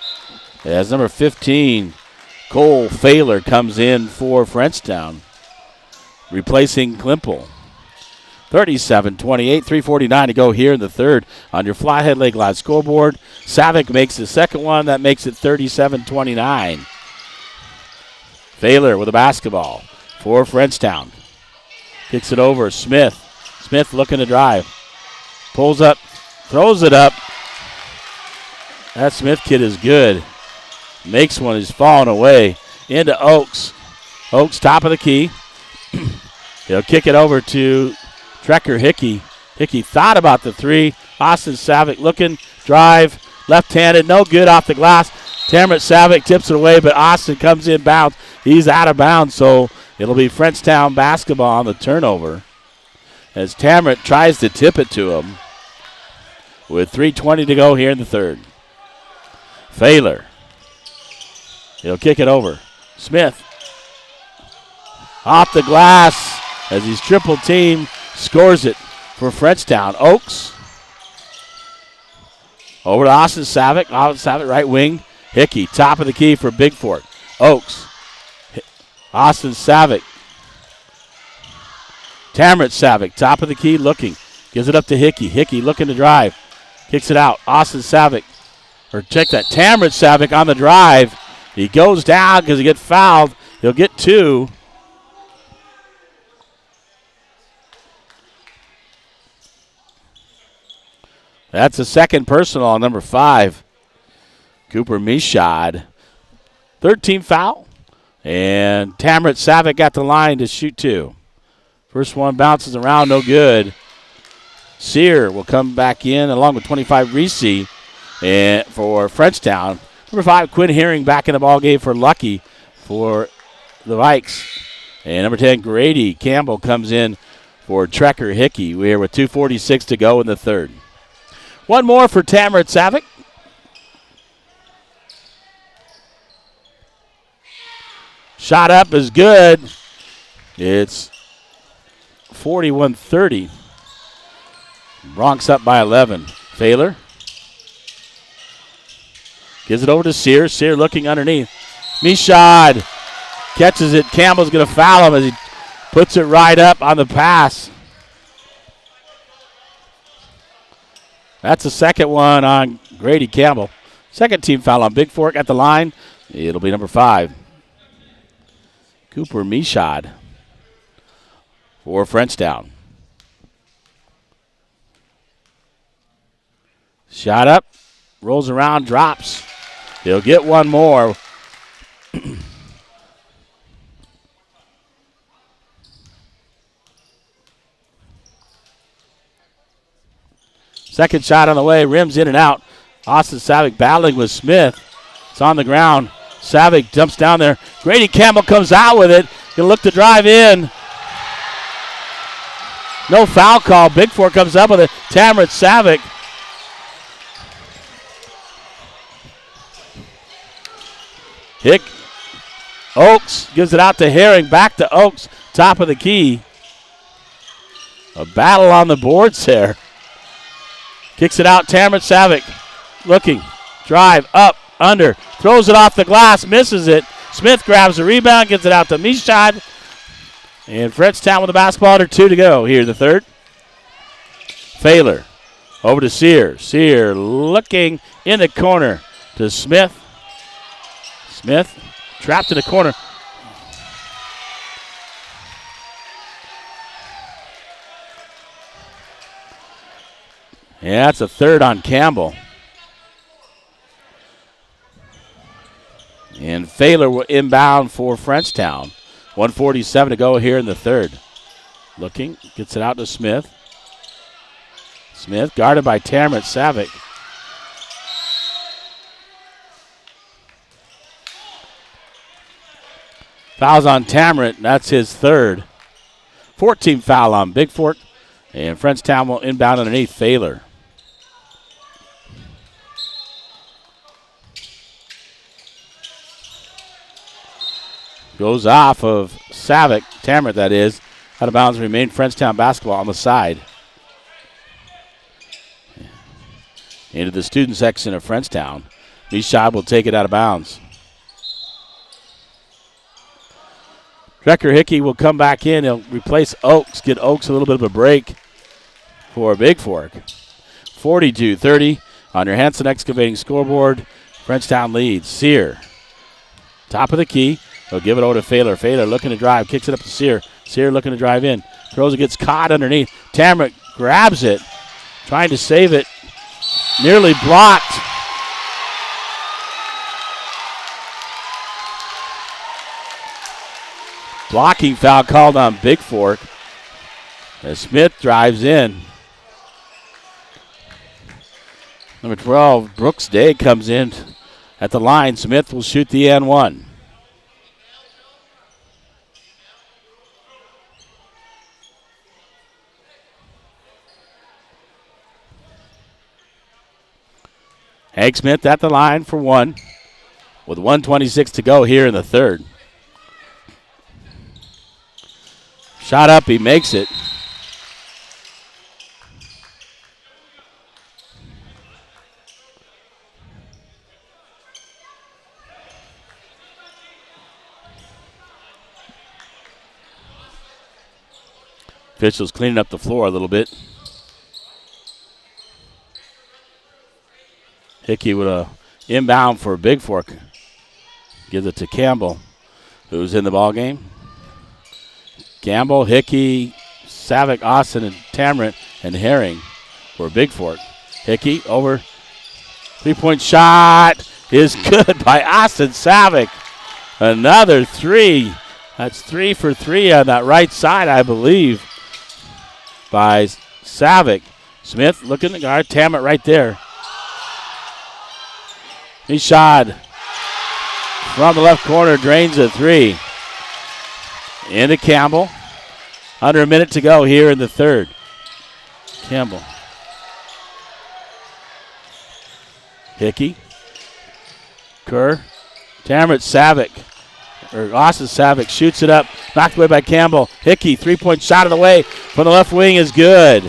As number 15, Cole Failer, comes in for Frenchtown, replacing Klimpel. 37-28, 3:49 to go here in the third on your Flathead Lake Live scoreboard. Savick makes the second one. That makes it 37-29. Failer with a basketball for Frenchtown. Kicks it over. Smith. Smith looking to drive. Pulls up. Throws it up. That Smith kid is good. Makes one. He's falling away. Into Oaks. Oaks top of the key. He'll kick it over to Trekker Hickey. Hickey thought about the three. Austin Savick looking, drive, left-handed, no good off the glass. Tamret Savick tips it away, but Austin comes in bounds. He's out of bounds, so it'll be Frenchtown basketball on the turnover as Tamret tries to tip it to him with 3:20 to go here in the third. Failer. He'll kick it over. Smith off the glass as he's triple teamed, scores it for Frenchtown. Oaks over to Austin Savick. Austin Savick right wing. Hickey, top of the key for Bigfork. Oaks. Austin Savick. Tamret Savick, top of the key, looking. Gives it up to Hickey. Hickey looking to drive. Kicks it out. Austin Savick. Or check that. Tamret Savick on the drive. He goes down because he gets fouled. He'll get two. That's a second personal on number 5. Cooper Mishad. 13th foul. And Tamret Savick got the line to shoot 2. First one bounces around, no good. Sear will come back in along with 25 Reese and for Frenchtown. Number 5, Quinn Herring back in the ball game for Lucky for the Vikes. And number 10, Grady Campbell comes in for Trekker Hickey. We're with 2:46 to go in the third. One more for Tamret Savick. Shot up is good. It's 41-30. Bronx up by 11. Failer. Gives it over to Sear. Sear looking underneath. Mishad catches it. Campbell's going to foul him as he puts it right up on the pass. That's the second one on Grady Campbell. Second team foul on Bigfork at the line. It'll be number 5. Cooper Mishad for Frenchtown. Shot up, rolls around, drops. He'll get one more. Second shot on the way, rims in and out. Austin Savick battling with Smith. It's on the ground. Savick dumps down there. Grady Campbell comes out with it. He'll look to drive in. No foul call. Bigfork comes up with it. Tamret Savick. Oaks gives it out to Herring. Back to Oaks. Top of the key. A battle on the boards there. Kicks it out. Tamret Savick. Looking. Drive. Up. Under. Throws it off the glass. Misses it. Smith grabs the rebound. Gets it out to Mishad. And Frenchtown with the basketball under 2 to go here in the third. Failer. Over to Sear. Sear looking in the corner to Smith. Smith trapped in the corner. Yeah, that's a third on Campbell. And Failer will inbound for Frenchtown. 1:47 to go here in the third. Looking, gets it out to Smith. Smith guarded by Tamret Savick. Fouls on Tamret, that's his third. 14th foul on Bigfork. And Frenchtown will inbound underneath Failer. Goes off of Savick, Tamret that is. Out of bounds remain Frenchtown basketball on the side. Into the student section of Frenchtown. Mishad will take it out of bounds. Trekker Hickey will come back in. He'll replace Oaks. Get Oaks a little bit of a break for Bigfork. 42-30 on your Hanson Excavating scoreboard. Frenchtown leads. Sear. Top of the key. He'll give it over to Failer. Failer looking to drive. Kicks it up to Sear. Sear looking to drive in. Throws it, gets caught underneath. Tamret grabs it. Trying to save it. Nearly blocked. Blocking foul called on Bigfork as Smith drives in. Number 12, Brooks Day comes in at the line. Smith will shoot the and one. Hank Smith at the line for one with 1:26 to go here in the third. Shot up, he makes it. Officials cleaning up the floor a little bit. Hickey with a inbound for Bigfork. Gives it to Campbell, who's in the ball game. Campbell, Hickey, Savick, Austin, and Tamron, and Herring for Bigfork. Hickey over. Three-point shot is good by Austin Savick. Another three. That's 3 for 3 on that right side, I believe, by Savick. Smith looking to guard. Tamron right there. He shot from the left corner, drains a three. Into Campbell. Under a minute to go here in the third. Campbell. Hickey. Kerr. Tamron Savick. Or Austin Savick shoots it up. Knocked away by Campbell. Hickey, three-point shot of the way from the left wing is good.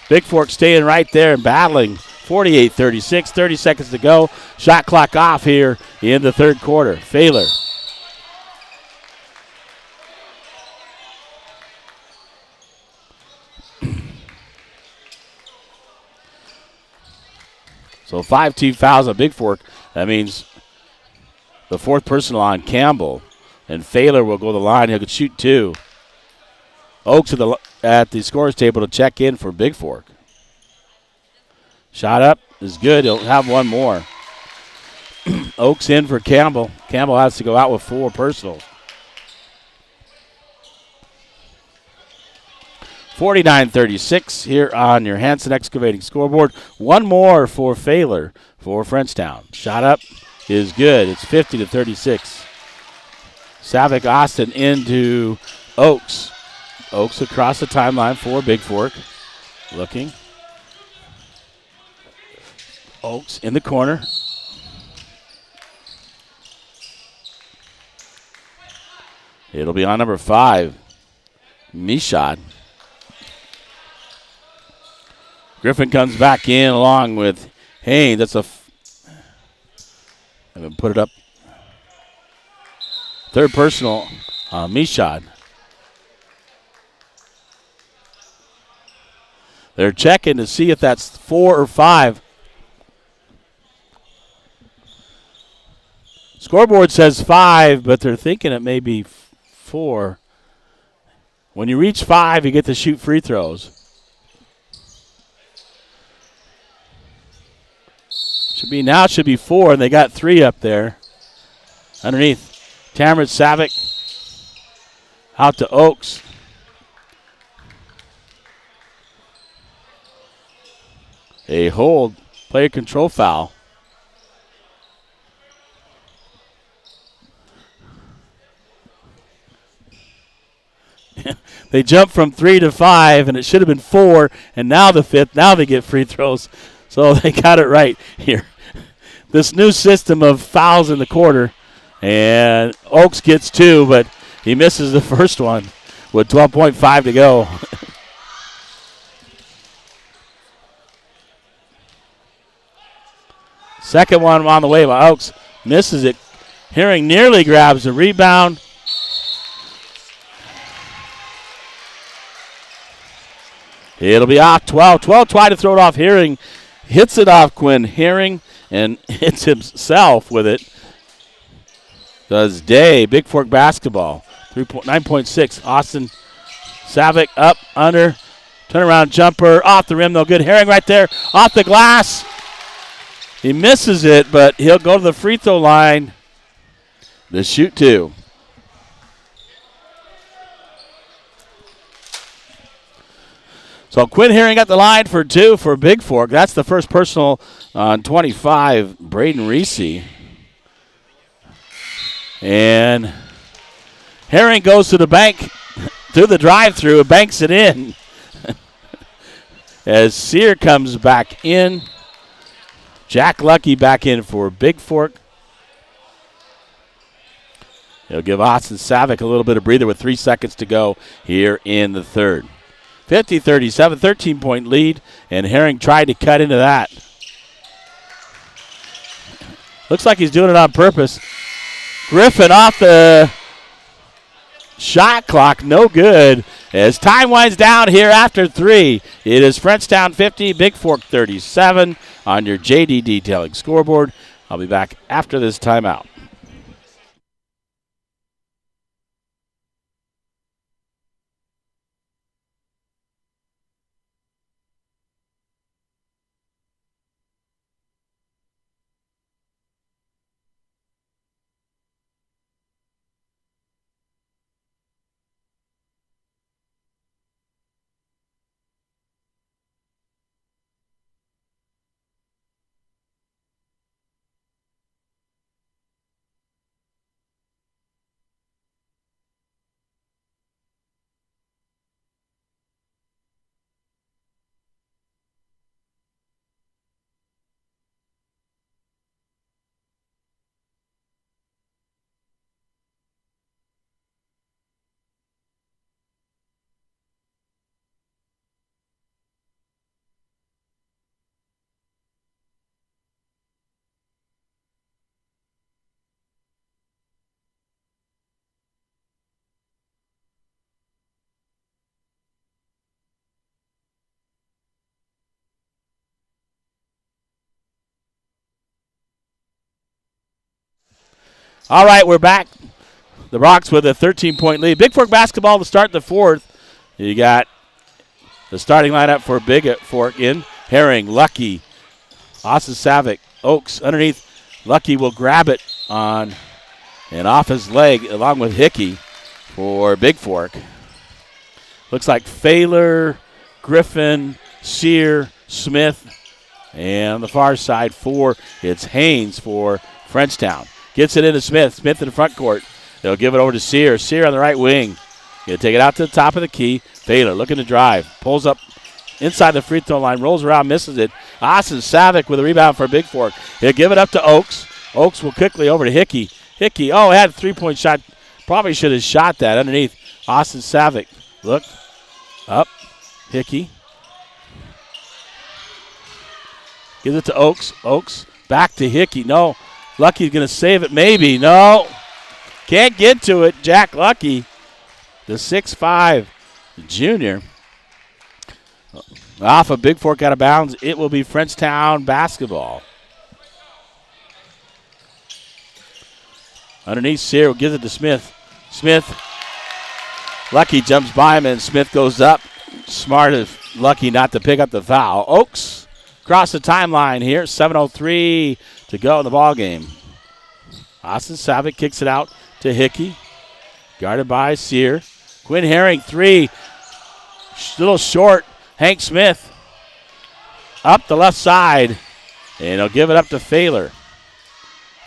Bigfork staying right there and battling. 48-36, 30 seconds to go. Shot clock off here in the third quarter. Failer. So 5-2 fouls on Bigfork. That means the fourth personal on Campbell. And Failer will go to the line. He could shoot two. Oaks at the scorer's table to check in for Bigfork. Shot up is good. He'll have one more. Oaks in for Campbell. Campbell has to go out with 4 personals. 49-36 here on your Hanson Excavating scoreboard. One more for Failer for Frenchtown. Shot up is good. It's 50-36. Savick Austin into Oaks. Oaks across the timeline for Bigfork. Looking. Oaks in the corner. It'll be on number 5, Mishad. Griffin comes back in along with Haynes. That's a. I'm going to put it up. Third personal, Mishad. They're checking to see if that's 4 or 5. Scoreboard says 5, but they're thinking it may be 4. When you reach 5, you get to shoot free throws. Should be 4, and they got 3 up there. Underneath, Tamron Savick out to Oaks. A hold, player control foul. They jumped from 3 to 5, and it should have been 4, and now the 5th. Now they get free throws. So they got it right here. This new system of fouls in the quarter, and Oaks gets 2, but he misses the first one with 12.5 to go. Second one on the way by Oaks. Misses it. Herring nearly grabs the rebound. It'll be off 12. 12 tried to throw it off Herring. Hits it off Quinn Herring and hits himself with it. Does Day. Bigfork basketball. 9.6. Austin Savick up, under. Turnaround jumper off the rim. No good. Herring right there off the glass. He misses it, but he'll go to the free throw line to shoot 2. So Quinn Herring got the line for 2 for Bigfork. That's the first personal on 25, Braden Reese. And Herring goes to the bank through the drive-through and banks it in. As Sear comes back in. Jack Lucky back in for Bigfork. He'll give Austin Savick a little bit of breather with 3 seconds to go here in the third. 50-37, 13-point lead, and Herring tried to cut into that. Looks like he's doing it on purpose. Griffin off the shot clock, no good. As time winds down here after 3, it is Frenchtown 50, Bigfork 37 on your JD Detailing scoreboard. I'll be back after this timeout. All right, we're back. The Rocks with a 13-point lead. Bigfork basketball to start the fourth. You got the starting lineup for Bigfork in. Herring, Lucky, Austin Savick, Oaks underneath. Lucky will grab it on and off his leg along with Hickey for Bigfork. Looks like Failer, Griffin, Sear, Smith, and on the far side it's Haynes for Frenchtown. Gets it into Smith. Smith in the front court. They'll give it over to Sear. Sear on the right wing. Going to take it out to the top of the key. Failer looking to drive. Pulls up inside the free throw line. Rolls around, misses it. Austin Savick with a rebound for Bigfork. He'll give it up to Oaks. Oaks will quickly over to Hickey. Hickey, had a 3-point shot. Probably should have shot that underneath. Austin Savick. Look. Up. Hickey. Gives it to Oaks. Oaks back to Hickey. No. Lucky's going to save it, maybe. No. Can't get to it. Jack Lucky, the 6'5" junior. Off of Bigfork out of bounds. It will be Frenchtown basketball. Underneath, Sear gives it to Smith. Smith. Lucky jumps by him, and Smith goes up. Smart of Lucky not to pick up the foul. Oaks across the timeline here. 7:03 to go in the ball game. Austin Savick kicks it out to Hickey. Guarded by Sear. Quinn Herring, 3. Little short. Hank Smith. Up the left side. And he'll give it up to Failer.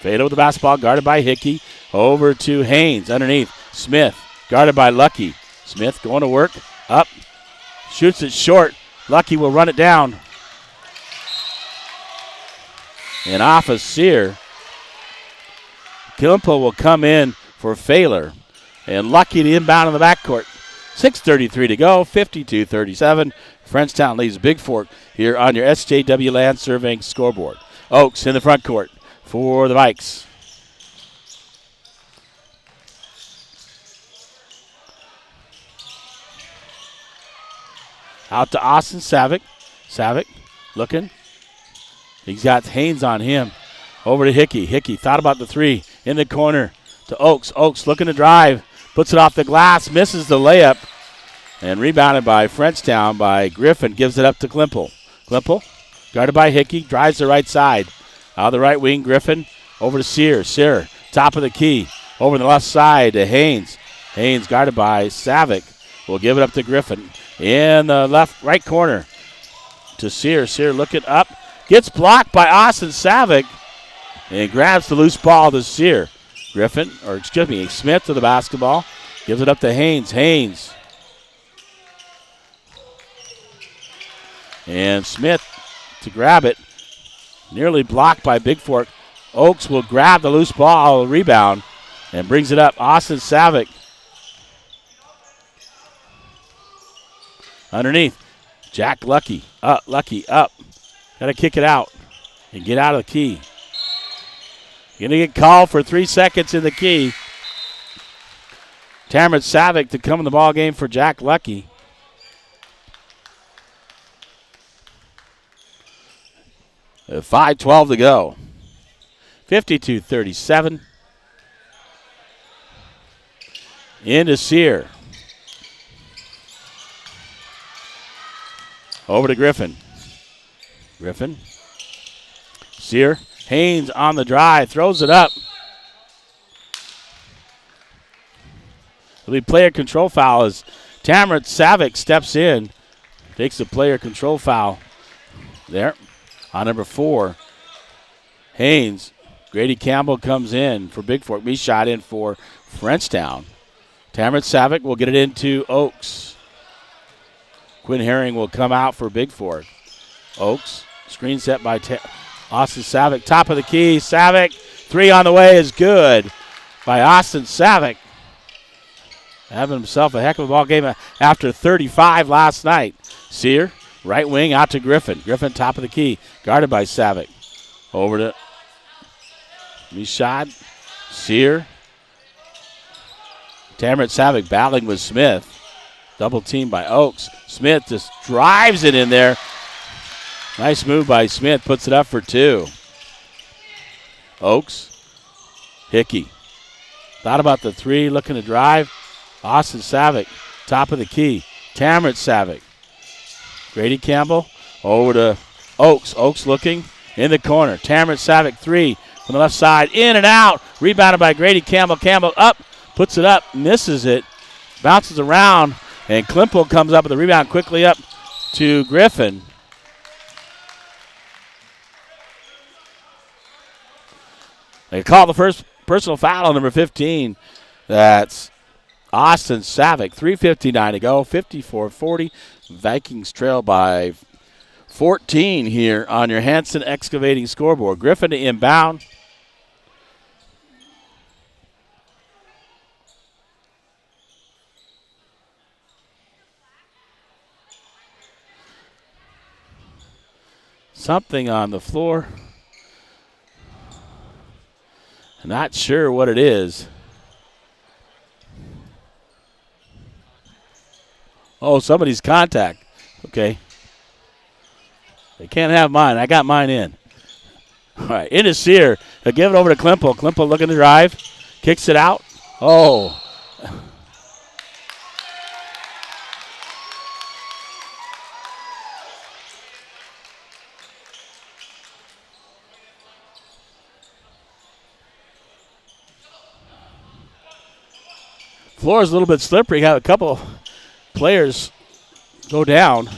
Failer with the basketball, guarded by Hickey. Over to Haynes underneath. Smith, guarded by Lucky. Smith going to work. Up. Shoots it short. Lucky will run it down. And off of Sear. Kilimpo will come in for Failer. And Lucky to inbound in the backcourt. 6:33 to go, 52-37. Frenchtown leads Bigfork here on your SJW Land Surveying scoreboard. Oaks in the front court for the Vikes. Out to Austin Savick. Savick looking. He's got Haynes on him. Over to Hickey. Hickey thought about the 3 in the corner to Oaks. Oaks looking to drive. Puts it off the glass. Misses the layup. And rebounded by Frenchtown by Griffin. Gives it up to Klimpel. Klimpel guarded by Hickey. Drives the right side. Out of the right wing, Griffin. Over to Sear. Sear, top of the key. Over the left side to Haynes. Haynes guarded by Savick. Will give it up to Griffin. in the right corner to Sear. Sear looking up. Gets blocked by Austin Savick and grabs the loose ball to Sear. Smith to the basketball. Gives it up to Haynes. Haynes. And Smith to grab it. Nearly blocked by Bigfork. Oaks will grab the loose ball, rebound, and brings it up. Austin Savick. Underneath. Jack Lucky. Lucky up. Got to kick it out and get out of the key. Going to get called for 3 seconds in the key. Tamron Savick to come in the ball game for Jack Lucky. With 5:12 to go. 52-37. Into Sear. Over to Griffin. Griffin. Sear. Haynes on the drive. Throws it up. It'll be player control foul as Tamron Savick steps in. Takes the player control foul there on number 4. Haynes. Grady Campbell comes in for Bigfork. Me shot in for Frenchtown. Tamron Savick will get it into Oaks. Quinn Herring will come out for Bigfork. Oaks. Screen set by Austin Savick. Top of the key. Savick. 3 on the way is good by Austin Savick. Having himself a heck of a ball game after 35 last night. Sear. Right wing out to Griffin. Griffin top of the key. Guarded by Savick. Over to Mishad. Sear. Tamron Savick battling with Smith. Double team by Oaks. Smith just drives it in there. Nice move by Smith. Puts it up for 2. Oaks. Hickey. Thought about the 3. Looking to drive. Austin Savick. Top of the key. Tamron Savick. Grady Campbell. Over to Oaks. Oaks looking in the corner. Tamron Savick 3 from the left side. In and out. Rebounded by Grady Campbell. Campbell up. Puts it up. Misses it. Bounces around. And Klimpel comes up with the rebound quickly up to Griffin. They call the first personal foul on number 15. That's Austin Savick. 3:59 to go. 54-40. Vikings trail by 14 here on your Hanson Excavating scoreboard. Griffin to inbound. Something on the floor. Not sure what it is. Oh, somebody's contact. Okay. They can't have mine. I got mine in. All right, into Sear. He'll give it over to Klimpel. Klimpel looking to drive. Kicks it out. Oh. Floor is a little bit slippery. Got a couple players go down.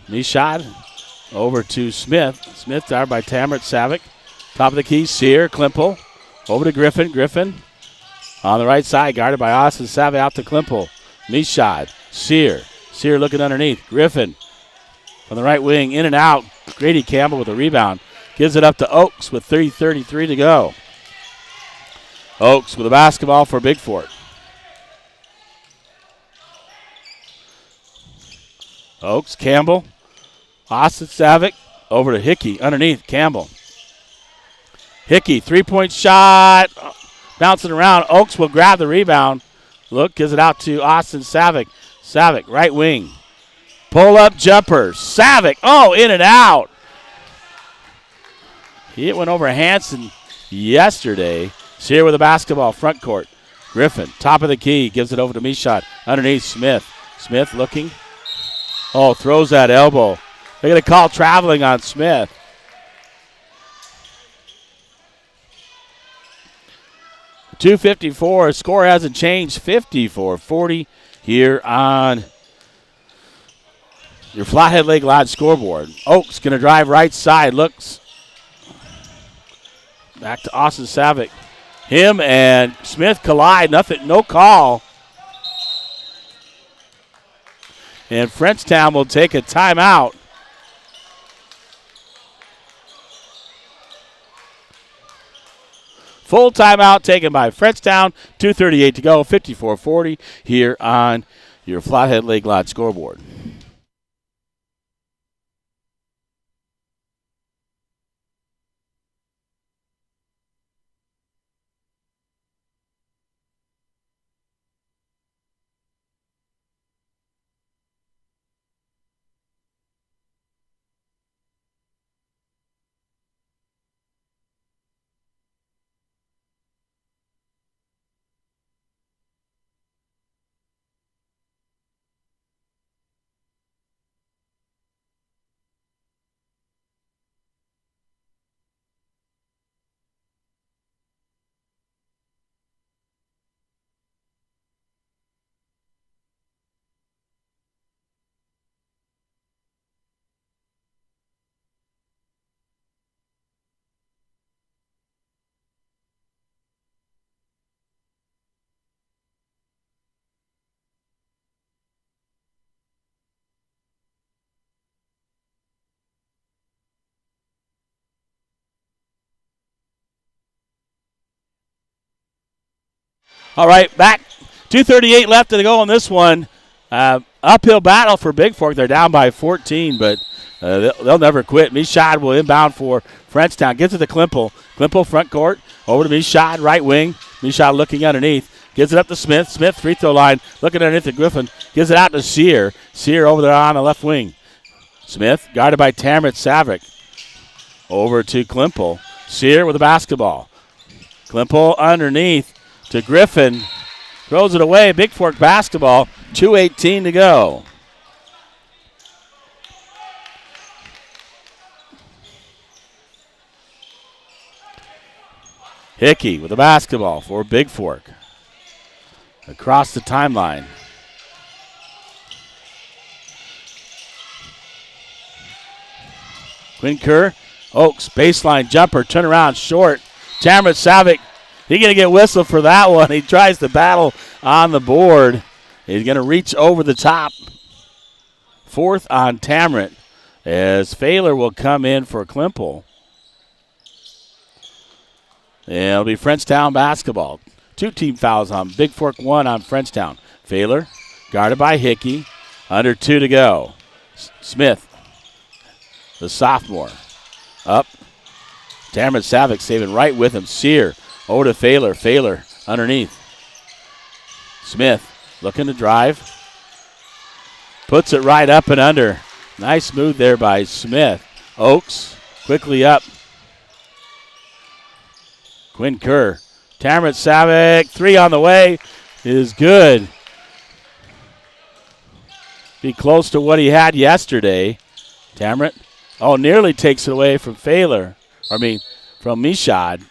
Knee shot over to Smith. Smith guarded by Tamron Savick. Top of the key, Sear, Klimpel. Over to Griffin. Griffin on the right side, guarded by Austin Savick. Out to Klimpel. Knee shot. Sear. Sear looking underneath. Griffin on the right wing, in and out. Grady Campbell with a rebound. Gives it up to Oaks with 3:33 to go. Oaks with a basketball for Bigfork. Oaks, Campbell, Austin Savick, over to Hickey, underneath, Campbell. Hickey, 3-point shot, bouncing around. Oaks will grab the rebound. Look, gives it out to Austin Savick. Savick, right wing. Pull-up jumper. Savick, in and out. He went over Hanson yesterday. Sear with a basketball, front court. Griffin, top of the key, gives it over to Mishot. Underneath, Smith. Smith looking. Throws that elbow. They're going to call traveling on Smith. .254. Score hasn't changed. 54-40 here on your Flathead Lake Lodge scoreboard. Oaks going to drive right side. Looks back to Austin Savick. Him and Smith collide. Nothing, no call. And Frenchtown will take a timeout. Full timeout taken by Frenchtown. 2:38 to go. 54-40 here on your Flathead Lake Lodge scoreboard. All right, back. 2:38 left to go on this one. Uphill battle for Bigfork. They're down by 14, but they'll never quit. Mishad will inbound for Frenchtown. Gets it to Klimpel. Klimpel front court. Over to Mishad, right wing. Mishad looking underneath. Gives it up to Smith. Smith, free throw line. Looking underneath at Griffin. Gives it out to Sear. Sear over there on the left wing. Smith, guarded by Tamrit Savick. Over to Klimpel. Sear with the basketball. Klimpel underneath to Griffin. Throws it away. Bigfork basketball. 2:18 to go. Hickey with the basketball for Bigfork. Across the timeline. Quinn Kerr. Oaks, baseline jumper, turn around, short. Tamrit Savick, he's going to get whistled for that one. He tries to battle on the board. He's going to reach over the top. Fourth on Tamrit as Failer will come in for Klimpel. And it'll be Frenchtown basketball. 2 team fouls on Bigfork, 1 on Frenchtown. Failer, guarded by Hickey. Under 2 to go. Smith, the sophomore. Up. Tamrit Savick saving right with him. Sear over to Failer. Failer underneath. Smith looking to drive. Puts it right up and under. Nice move there by Smith. Oaks quickly up. Quinn Kerr. Tamrit Savick, 3 on the way is good. Be close to what he had yesterday. Tamrit, nearly takes it away from Failer. From Mishad.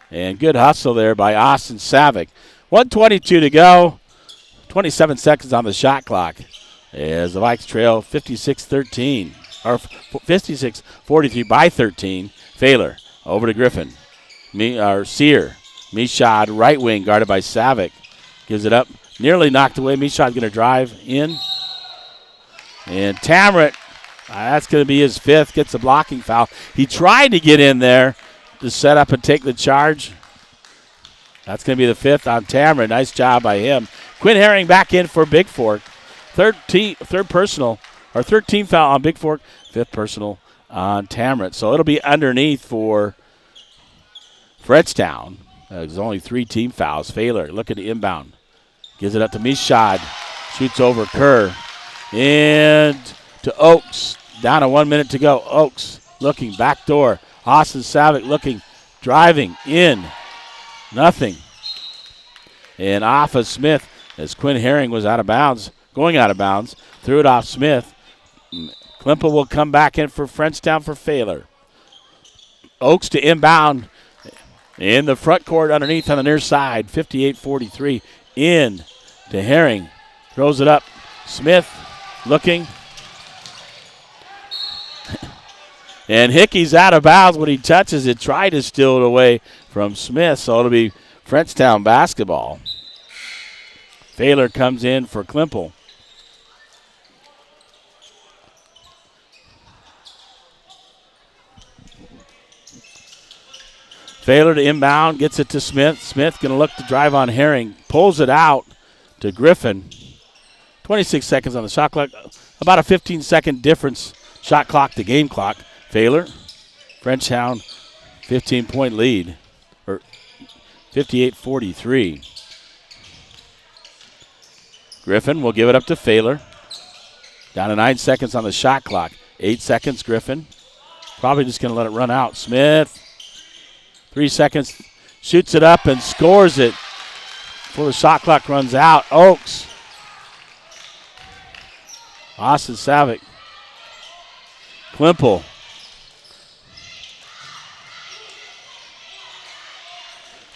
And good hustle there by Austin Savick. 1:22 to go. 27 seconds on the shot clock. As the Vikes trail 56-13. Or 56-43 by 13. Failer over to Griffin. Sear. Mishad, right wing, guarded by Savick. Gives it up. Nearly knocked away. Mishad going to drive in. And Tamrit, that's going to be his 5th. Gets a blocking foul. He tried to get in there to set up and take the charge. That's going to be the 5th on Tamrit. Nice job by him. Quinn Herring back in for Bigfork. Third team foul on Bigfork. 5th personal on Tamrit. So it'll be underneath for Frenchtown. There's only 3 team fouls. Failer looking to inbound. Gives it up to Mishad. Shoots over Kerr. And to Oaks. Down to 1 minute to go. Oaks looking back door. Austin Savick looking, driving in. Nothing. And off of Smith as Quinn Herring was out of bounds. Going out of bounds. Threw it off Smith. Klimpel will come back in for Frenchtown for Failer. Oaks to inbound. In the front court underneath on the near side. 58-43. In to Herring. Throws it up. Smith looking. And Hickey's out of bounds when he touches it. Tried to steal it away from Smith, so it'll be Frenchtown basketball. Thaler comes in for Klimpel. Thaler to inbound, gets it to Smith. Smith going to look to drive on Herring. Pulls it out to Griffin. 26 seconds on the shot clock. About a 15-second difference, shot clock to game clock. Thaler, Frenchtown, 15-point lead, or 58-43. Griffin will give it up to Thaler. Down to 9 seconds on the shot clock. 8 seconds, Griffin. Probably just going to let it run out. Smith, 3 seconds, shoots it up and scores it before the shot clock runs out. Oaks. Austin Savick. Klimpel.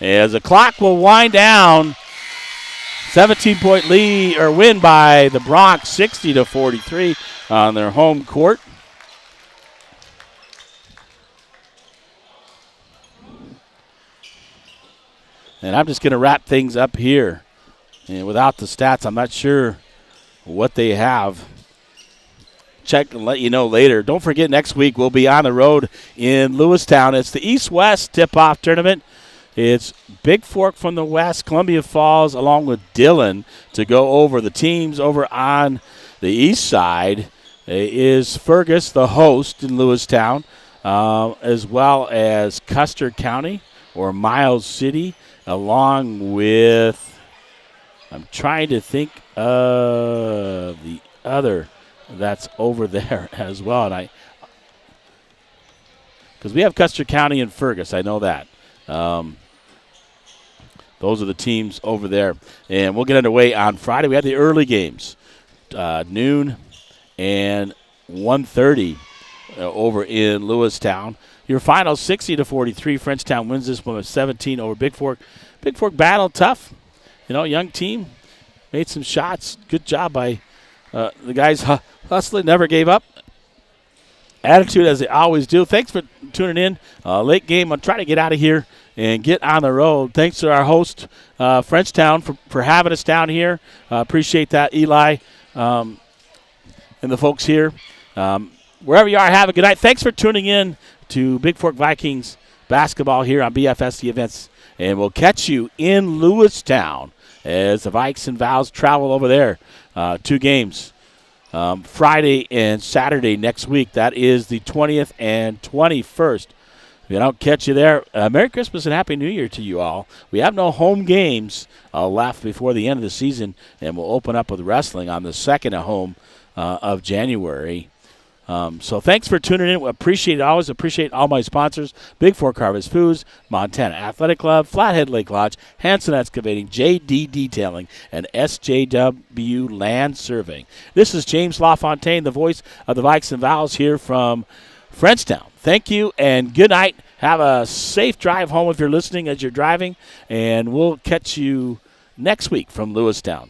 As the clock will wind down, 17-point lead or win by the Bronx, 60-43 on their home court. And I'm just going to wrap things up here. And without the stats, I'm not sure what they have. Check and let you know later. Don't forget, next week we'll be on the road in Lewistown. It's the East-West tip-off tournament. It's Bigfork from the west, Columbia Falls, along with Dillon to go over. The teams over on the east side is Fergus, the host in Lewistown, as well as Custer County or Miles City, along with, I'm trying to think of the other that's over there as well. And because we have Custer County and Fergus, I know that. Those are the teams over there. And we'll get underway on Friday. We have the early games, noon and 1:30 over in Lewistown. Your final 60-43. Frenchtown wins this one with 17 over Bigfork. Bigfork battled tough. Young team. Made some shots. Good job by the guys hustling, never gave up. Attitude as they always do. Thanks for tuning in. Late game. I'll try to get out of here and get on the road. Thanks to our host, Frenchtown, for having us down here. Appreciate that, Eli, and the folks here. Wherever you are, have a good night. Thanks for tuning in to Bigfork Vikings basketball here on BFSC Events. And we'll catch you in Lewistown as the Vikes and Vows travel over there. 2 games. Friday and Saturday next week. That is the 20th and 21st. If I don't catch you there, Merry Christmas and Happy New Year to you all. We have no home games left before the end of the season, and we'll open up with wrestling on the 2nd at home of January. So thanks for tuning in. We appreciate it. Always appreciate all my sponsors: Bigfork Harvest Foods, Montana Athletic Club, Flathead Lake Lodge, Hanson Excavating, JD Detailing, and SJW Land Surveying. This is James LaFontaine, the voice of the Vikes and Vows here from Frenchtown. Thank you and good night. Have a safe drive home if you're listening as you're driving, and we'll catch you next week from Lewistown.